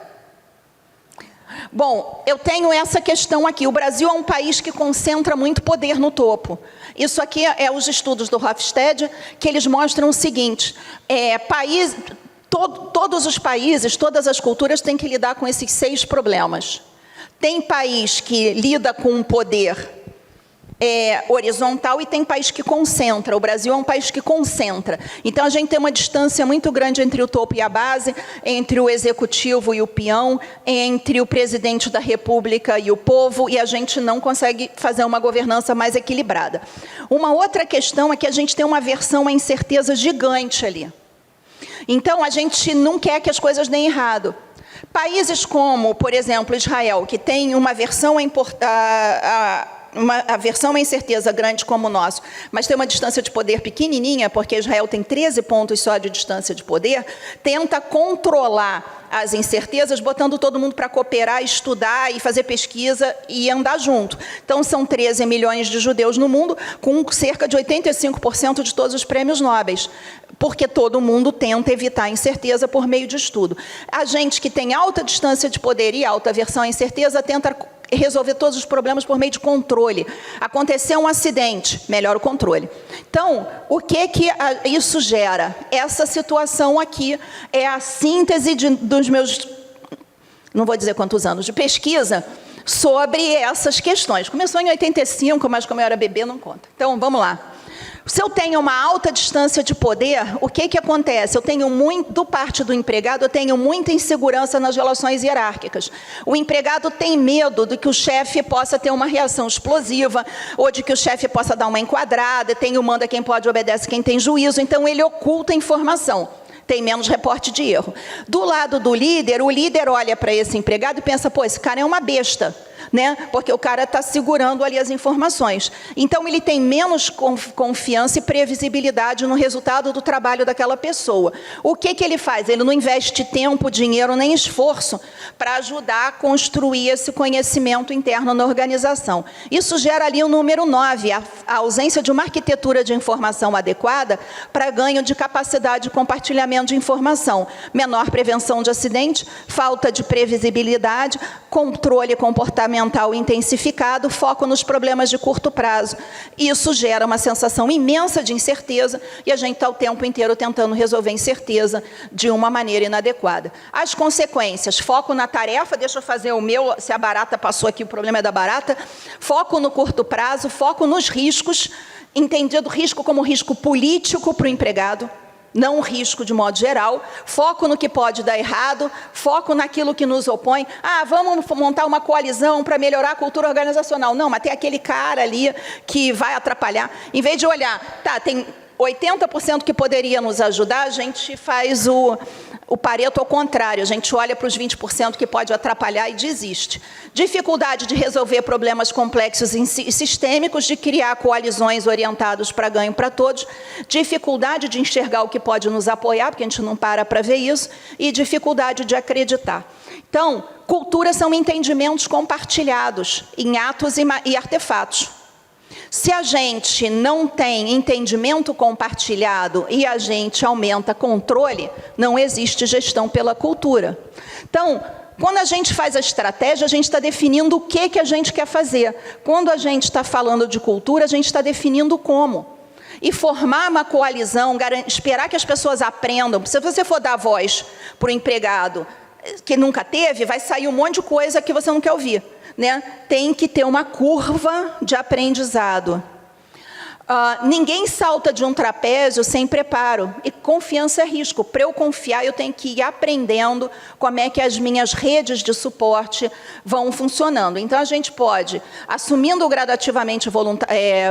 Bom, eu tenho essa questão aqui. O Brasil é um país que concentra muito poder no topo. Isso aqui é os estudos do Hofstede, que eles mostram o seguinte, todos os países, todas as culturas têm que lidar com esses 6 problemas. Tem país que lida com um poder horizontal e tem país que concentra. O Brasil é um país que concentra. Então, a gente tem uma distância muito grande entre o topo e a base, entre o executivo e o peão, entre o presidente da República e o povo, e a gente não consegue fazer uma governança mais equilibrada. Uma outra questão é que a gente tem uma aversão à incerteza gigante ali. Então, a gente não quer que as coisas deem errado. Países como, por exemplo, Israel, que tem uma aversão à incerteza grande como o nosso, mas tem uma distância de poder pequenininha, porque Israel tem 13 pontos só de distância de poder, tenta controlar as incertezas, botando todo mundo para cooperar, estudar e fazer pesquisa e andar junto. Então, são 13 milhões de judeus no mundo, com cerca de 85% de todos os prêmios nobres, porque todo mundo tenta evitar a incerteza por meio de estudo. A gente que tem alta distância de poder e alta aversão à incerteza tenta resolver todos os problemas por meio de controle. Aconteceu um acidente, melhora o controle. Então, o que isso gera? Essa situação aqui é a síntese dos meus, não vou dizer quantos anos, de pesquisa sobre essas questões. Começou em 85, mas como eu era bebê, não conta. Então, vamos lá. Se eu tenho uma alta distância de poder, o que acontece? Eu tenho muito, parte do empregado, eu tenho muita insegurança nas relações hierárquicas. O empregado tem medo de que o chefe possa ter uma reação explosiva, ou de que o chefe possa dar uma enquadrada, tem o manda quem pode, obedece quem tem juízo, então ele oculta informação. Tem menos reporte de erro. Do lado do líder, o líder olha para esse empregado e pensa, pô, esse cara é uma besta, né? Porque o cara está segurando ali as informações. Então, ele tem menos confiança e previsibilidade no resultado do trabalho daquela pessoa. O que ele faz? Ele não investe tempo, dinheiro, nem esforço para ajudar a construir esse conhecimento interno na organização. Isso gera ali o número 9, a ausência de uma arquitetura de informação adequada para ganho de capacidade de compartilhamento de informação. Menor prevenção de acidente, falta de previsibilidade, controle comportamental comportamental intensificado, foco nos problemas de curto prazo. Isso gera uma sensação imensa de incerteza e a gente está o tempo inteiro tentando resolver incerteza de uma maneira inadequada. As consequências, foco na tarefa, deixa eu fazer o meu, se a barata passou aqui, o problema é da barata, foco no curto prazo, foco nos riscos, entendido risco como risco político para o empregado, não o risco de modo geral, foco no que pode dar errado, foco naquilo que nos opõe. Ah, vamos montar uma coalizão para melhorar a cultura organizacional. Não, mas tem aquele cara ali que vai atrapalhar. Em vez de olhar, tá, tem 80% que poderia nos ajudar, a gente faz o Pareto ao contrário, a gente olha para os 20% que pode atrapalhar e desiste. Dificuldade de resolver problemas complexos e sistêmicos, de criar coalizões orientadas para ganho para todos, dificuldade de enxergar o que pode nos apoiar, porque a gente não para ver isso, e dificuldade de acreditar. Então, cultura são entendimentos compartilhados em atos e artefatos. Se a gente não tem entendimento compartilhado e a gente aumenta controle, não existe gestão pela cultura. Então, quando a gente faz a estratégia, a gente está definindo o que a gente quer fazer. Quando a gente está falando de cultura, a gente está definindo como. E formar uma coalizão, esperar que as pessoas aprendam. Se você for dar voz para o empregado que nunca teve, vai sair um monte de coisa que você não quer ouvir. Né? Tem que ter uma curva de aprendizado. Ninguém salta de um trapézio sem preparo. E confiança é risco. Para eu confiar, eu tenho que ir aprendendo como é que as minhas redes de suporte vão funcionando. Então, a gente pode, assumindo gradativamente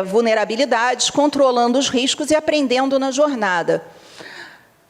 vulnerabilidades, controlando os riscos e aprendendo na jornada.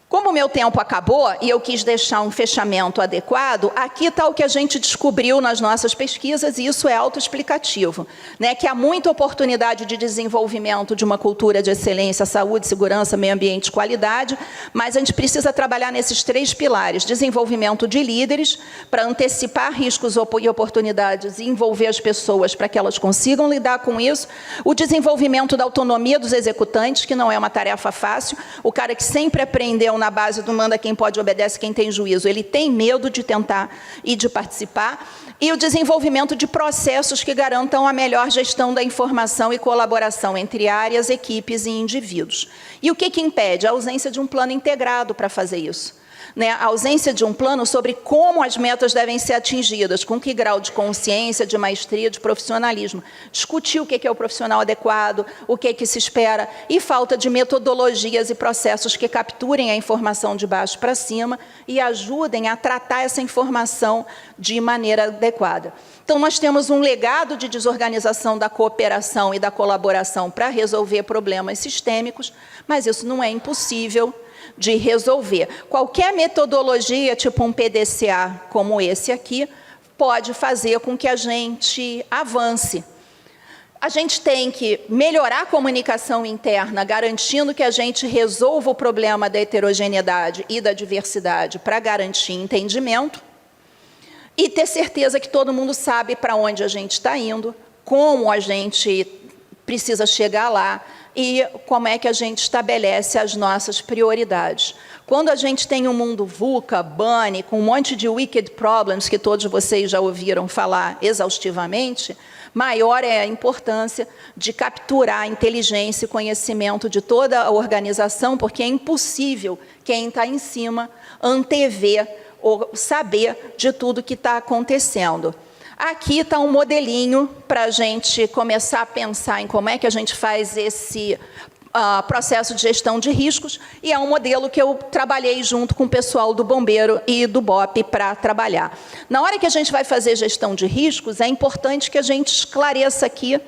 Como o meu tempo acabou e eu quis deixar um fechamento adequado, aqui está o que a gente descobriu nas nossas pesquisas, e isso é autoexplicativo, né? Que há muita oportunidade de desenvolvimento de uma cultura de excelência, saúde, segurança, meio ambiente e qualidade, mas a gente precisa trabalhar nesses 3 pilares: desenvolvimento de líderes, para antecipar riscos e oportunidades e envolver as pessoas para que elas consigam lidar com isso, o desenvolvimento da autonomia dos executantes, que não é uma tarefa fácil, o cara que sempre aprendeu na base do manda quem pode, obedece quem tem juízo, ele tem medo de tentar e de participar, e o desenvolvimento de processos que garantam a melhor gestão da informação e colaboração entre áreas, equipes e indivíduos. E o que impede? A ausência de um plano integrado para fazer isso. Né? A ausência de um plano sobre como as metas devem ser atingidas, com que grau de consciência, de maestria, de profissionalismo. Discutir o que é o profissional adequado, o que se espera, e falta de metodologias e processos que capturem a informação de baixo para cima e ajudem a tratar essa informação de maneira adequada. Então, nós temos um legado de desorganização da cooperação e da colaboração para resolver problemas sistêmicos, mas isso não é impossível de resolver. Qualquer metodologia, tipo um PDCA como esse aqui, pode fazer com que a gente avance. A gente tem que melhorar a comunicação interna, garantindo que a gente resolva o problema da heterogeneidade e da diversidade para garantir entendimento, e ter certeza que todo mundo sabe para onde a gente está indo, como a gente precisa chegar lá, e como é que a gente estabelece as nossas prioridades. Quando a gente tem um mundo VUCA, BANI, com um monte de wicked problems, que todos vocês já ouviram falar exaustivamente, maior é a importância de capturar a inteligência e conhecimento de toda a organização, porque é impossível quem está em cima antever ou saber de tudo que está acontecendo. Aqui está um modelinho para a gente começar a pensar em como é que a gente faz esse processo de gestão de riscos, e é um modelo que eu trabalhei junto com o pessoal do Bombeiro e do BOP para trabalhar. Na hora que a gente vai fazer gestão de riscos, é importante que a gente esclareça aqui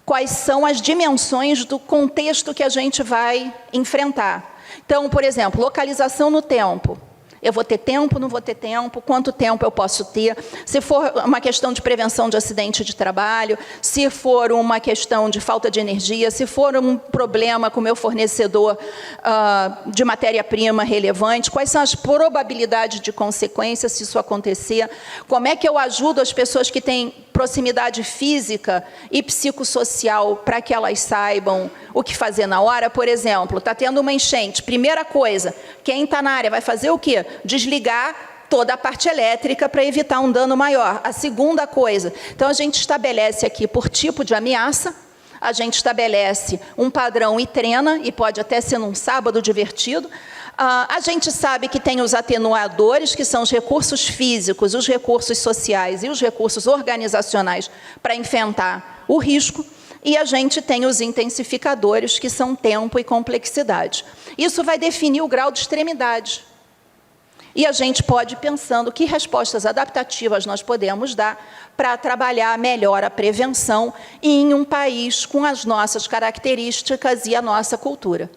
quais são as dimensões do contexto que a gente vai enfrentar. Então, por exemplo, localização no tempo. Eu vou ter tempo, não vou ter tempo, quanto tempo eu posso ter, se for uma questão de prevenção de acidente de trabalho, se for uma questão de falta de energia, se for um problema com o meu fornecedor de matéria-prima relevante, quais são as probabilidades de consequência se isso acontecer, como é que eu ajudo as pessoas que têm proximidade física e psicossocial para que elas saibam o que fazer na hora. Por exemplo, está tendo uma enchente, primeira coisa, quem está na área vai fazer o quê? Desligar toda a parte elétrica para evitar um dano maior. A segunda coisa, então a gente estabelece aqui por tipo de ameaça, a gente estabelece um padrão e treina, e pode até ser num sábado divertido. A gente sabe que tem os atenuadores, que são os recursos físicos, os recursos sociais e os recursos organizacionais para enfrentar o risco. E a gente tem os intensificadores, que são tempo e complexidade. Isso vai definir o grau de extremidade. E a gente pode ir pensando que respostas adaptativas nós podemos dar para trabalhar melhor a prevenção em um país com as nossas características e a nossa cultura.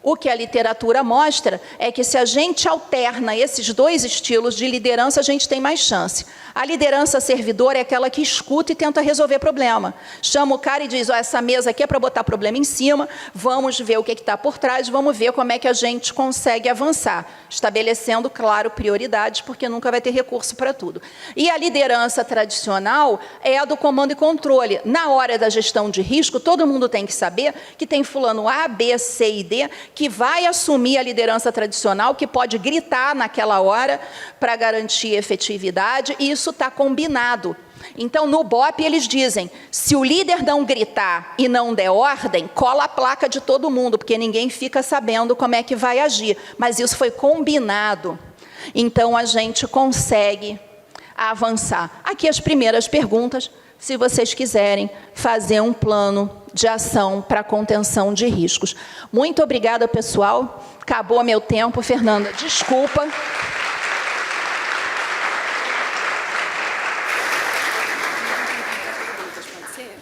O que a literatura mostra é que, se a gente alterna esses dois estilos de liderança, a gente tem mais chance. A liderança servidora é aquela que escuta e tenta resolver problema. Chama o cara e diz, essa mesa aqui é para botar problema em cima, vamos ver o que está por trás, vamos ver como é que a gente consegue avançar, estabelecendo, claro, prioridades, porque nunca vai ter recurso para tudo. E a liderança tradicional é a do comando e controle. Na hora da gestão de risco, todo mundo tem que saber que tem fulano A, B, C e D, que vai assumir a liderança tradicional, que pode gritar naquela hora para garantir efetividade, e isso está combinado. Então, no BOP, eles dizem, se o líder não gritar e não der ordem, cola a placa de todo mundo, porque ninguém fica sabendo como é que vai agir. Mas isso foi combinado. Então, a gente consegue avançar. Aqui as primeiras perguntas, se vocês quiserem fazer um plano de ação para contenção de riscos. Muito obrigada, pessoal. Acabou meu tempo, Fernanda. Desculpa.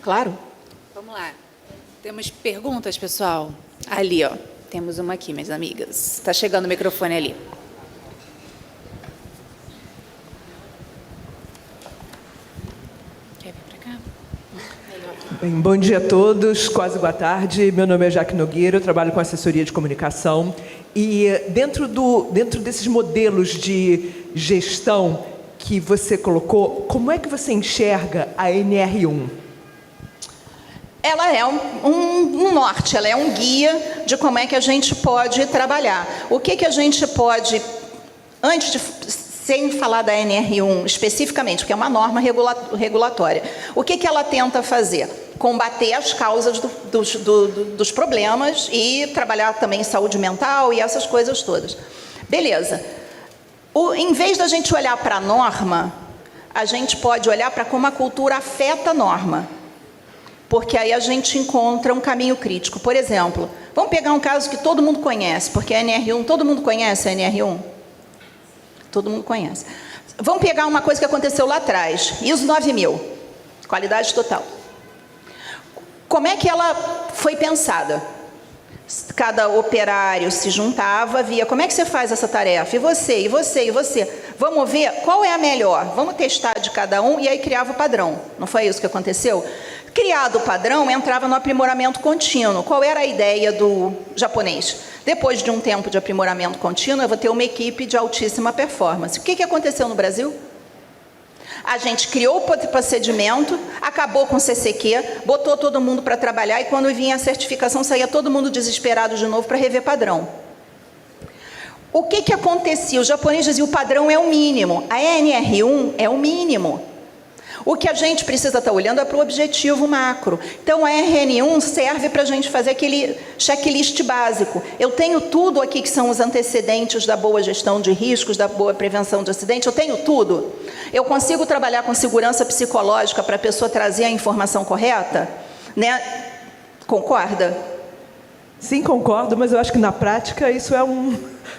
Claro. Vamos lá. Temos perguntas, pessoal? Ali, ó. Temos uma aqui, minhas amigas. Está chegando o microfone ali. Bem, bom dia a todos, quase boa tarde. Meu nome é Jaque Nogueira, eu trabalho com assessoria de comunicação. E dentro desses modelos de gestão que você colocou, como é que você enxerga a NR1? Ela é um norte, ela é um guia de como é que a gente pode trabalhar. O que a gente pode, antes de... sem falar da NR1 especificamente, porque é uma norma regulatória. O que ela tenta fazer? Combater as causas dos problemas e trabalhar também saúde mental e essas coisas todas. Beleza. Em vez da gente olhar para a norma, a gente pode olhar para como a cultura afeta a norma. Porque aí a gente encontra um caminho crítico. Por exemplo, vamos pegar um caso que todo mundo conhece, porque a NR1, todo mundo conhece a NR1? Todo mundo conhece. Vamos pegar uma coisa que aconteceu lá atrás. ISO 9000, qualidade total. Como é que ela foi pensada? Cada operário se juntava, via como é que você faz essa tarefa, e você, e você, e você. Vamos ver qual é a melhor, vamos testar de cada um, e aí criava o padrão. Não foi isso que aconteceu? Criado o padrão, entrava no aprimoramento contínuo. Qual era a ideia do japonês? Depois de um tempo de aprimoramento contínuo, eu vou ter uma equipe de altíssima performance. O que aconteceu no Brasil? A gente criou o procedimento, acabou com o CCQ, botou todo mundo para trabalhar, e quando vinha a certificação, saía todo mundo desesperado de novo para rever padrão. O que acontecia? O japonês dizia, o padrão é o mínimo. A NR1 é o mínimo. O que a gente precisa estar olhando é para o objetivo macro. Então, a RN1 serve para a gente fazer aquele checklist básico. Eu tenho tudo aqui que são os antecedentes da boa gestão de riscos, da boa prevenção de acidente, eu tenho tudo. Eu consigo trabalhar com segurança psicológica para a pessoa trazer a informação correta? Né? Concorda? Sim, concordo, mas eu acho que na prática isso é um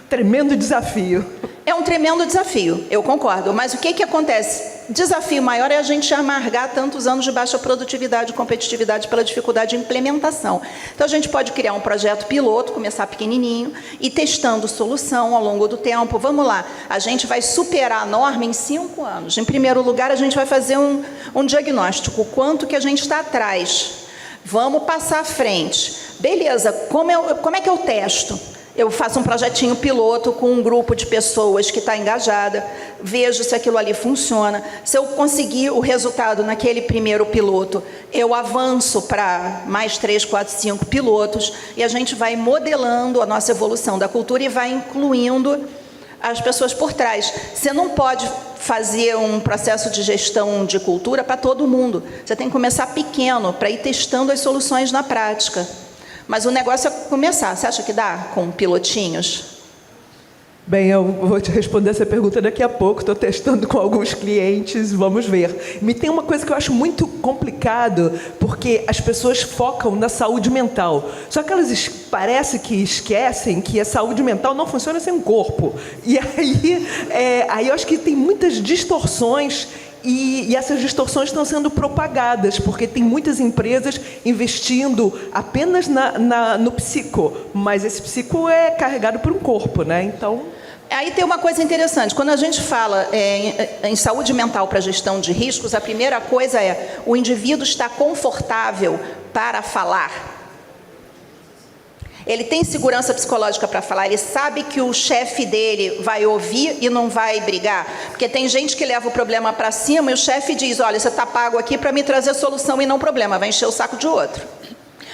tremendo desafio. É um tremendo desafio, eu concordo. Mas o que acontece? Desafio maior é a gente amargar tantos anos de baixa produtividade e competitividade pela dificuldade de implementação. Então, a gente pode criar um projeto piloto, começar pequenininho, e testando solução ao longo do tempo. Vamos lá, a gente vai superar a norma em 5 anos. Em primeiro lugar, a gente vai fazer um diagnóstico, quanto que a gente está atrás. Vamos passar à frente. Beleza, como é que eu testo? Eu faço um projetinho piloto com um grupo de pessoas que está engajada, vejo se aquilo ali funciona. Se eu conseguir o resultado naquele primeiro piloto, eu avanço para mais 3, 4, 5 pilotos, e a gente vai modelando a nossa evolução da cultura e vai incluindo as pessoas por trás. Você não pode fazer um processo de gestão de cultura para todo mundo. Você tem que começar pequeno, para ir testando as soluções na prática. Mas o negócio é começar. Você acha que dá com pilotinhos? Bem, eu vou te responder essa pergunta daqui a pouco. Estou testando com alguns clientes, vamos ver. Me tem uma coisa que eu acho muito complicado, porque as pessoas focam na saúde mental. Só que elas parece que esquecem que a saúde mental não funciona sem um corpo. E aí eu acho que tem muitas distorções. E essas distorções estão sendo propagadas, porque tem muitas empresas investindo apenas no psico, mas esse psico é carregado por um corpo, né? Então... Aí tem uma coisa interessante. Quando a gente fala em saúde mental para gestão de riscos, a primeira coisa é o indivíduo está confortável para falar. Ele tem segurança psicológica para falar, ele sabe que o chefe dele vai ouvir e não vai brigar. Porque tem gente que leva o problema para cima e o chefe diz, olha, você está pago aqui para me trazer solução e não problema, vai encher o saco de outro.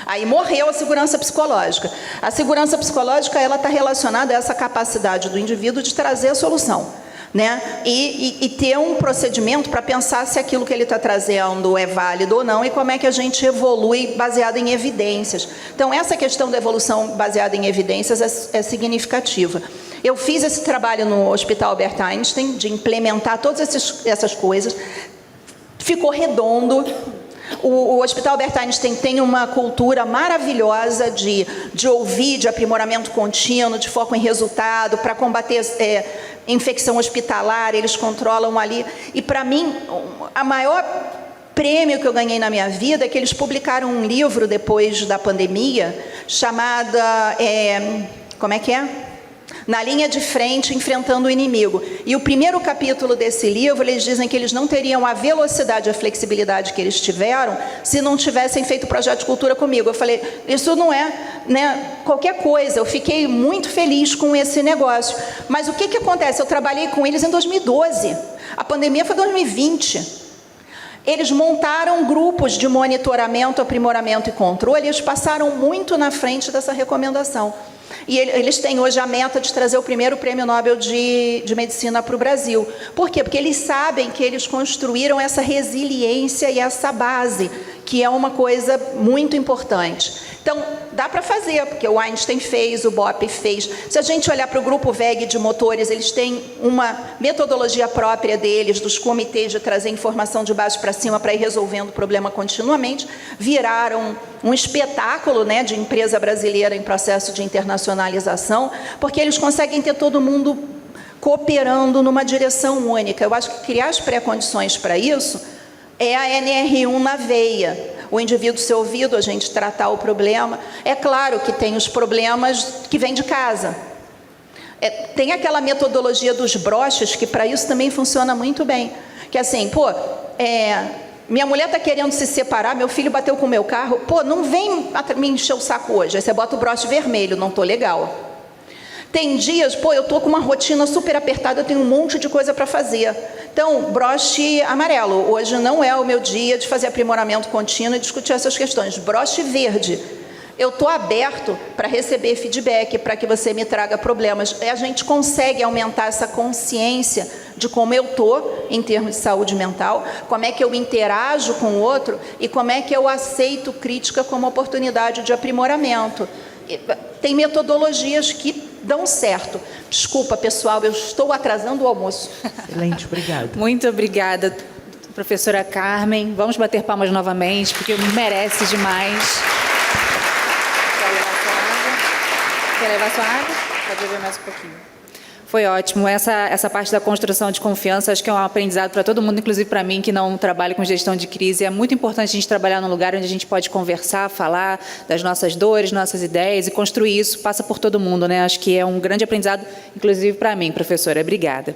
Aí morreu a segurança psicológica. A segurança psicológica ela está relacionada a essa capacidade do indivíduo de trazer a solução, né? E ter um procedimento para pensar se aquilo que ele está trazendo é válido ou não e como é que a gente evolui baseado em evidências. Então, essa questão da evolução baseada em evidências é significativa. Eu fiz esse trabalho no Hospital Albert Einstein, de implementar todas essas coisas. Ficou redondo. O Hospital Albert Einstein tem uma cultura maravilhosa de ouvir, de aprimoramento contínuo, de foco em resultado, para combater infecção hospitalar, eles controlam ali. E, para mim, a maior prêmio que eu ganhei na minha vida é que eles publicaram um livro depois da pandemia, chamado... como é que é? Na linha de frente, enfrentando o inimigo. E o primeiro capítulo desse livro, eles dizem que eles não teriam a velocidade e a flexibilidade que eles tiveram se não tivessem feito o projeto de cultura comigo. Eu falei, isso não é, né, qualquer coisa. Eu fiquei muito feliz com esse negócio. Mas o que acontece? Eu trabalhei com eles em 2012. A pandemia foi em 2020. Eles montaram grupos de monitoramento, aprimoramento e controle. Eles passaram muito na frente dessa recomendação. E eles têm hoje a meta de trazer o primeiro prêmio Nobel de Medicina para o Brasil. Por quê? Porque eles sabem que eles construíram essa resiliência e essa base, que é uma coisa muito importante. Então, dá para fazer, porque o Einstein fez, o BOP fez. Se a gente olhar para o grupo VEG de motores, eles têm uma metodologia própria deles, dos comitês de trazer informação de baixo para cima para ir resolvendo o problema continuamente. Viraram um espetáculo, né, de empresa brasileira em processo de internacionalização, porque eles conseguem ter todo mundo cooperando numa direção única. Eu acho que criar as pré-condições para isso é a NR1 na veia. O indivíduo ser ouvido, a gente tratar o problema. É claro que tem os problemas que vêm de casa. Tem aquela metodologia dos broches, que para isso também funciona muito bem. Que assim, minha mulher está querendo se separar, meu filho bateu com o meu carro, não vem me encher o saco hoje. Aí você bota o broche vermelho, não estou legal. Tem dias, eu estou com uma rotina super apertada, eu tenho um monte de coisa para fazer. Então, broche amarelo. Hoje não é o meu dia de fazer aprimoramento contínuo e discutir essas questões. Broche verde. Eu estou aberto para receber feedback, para que você me traga problemas. A gente consegue aumentar essa consciência de como eu estou em termos de saúde mental, como é que eu interajo com o outro e como é que eu aceito crítica como oportunidade de aprimoramento. Tem metodologias que dão certo. Desculpa, pessoal, eu estou atrasando o almoço. Excelente, obrigada. Muito obrigada, professora Carmen. Vamos bater palmas novamente, porque merece demais. Quer levar sua água? Pode beber mais um pouquinho. Foi ótimo. Essa parte da construção de confiança, acho que é um aprendizado para todo mundo, inclusive para mim, que não trabalha com gestão de crise. É muito importante a gente trabalhar num lugar onde a gente pode conversar, falar das nossas dores, nossas ideias, e construir isso passa por todo mundo, né? Acho que é um grande aprendizado, inclusive para mim, professora. Obrigada.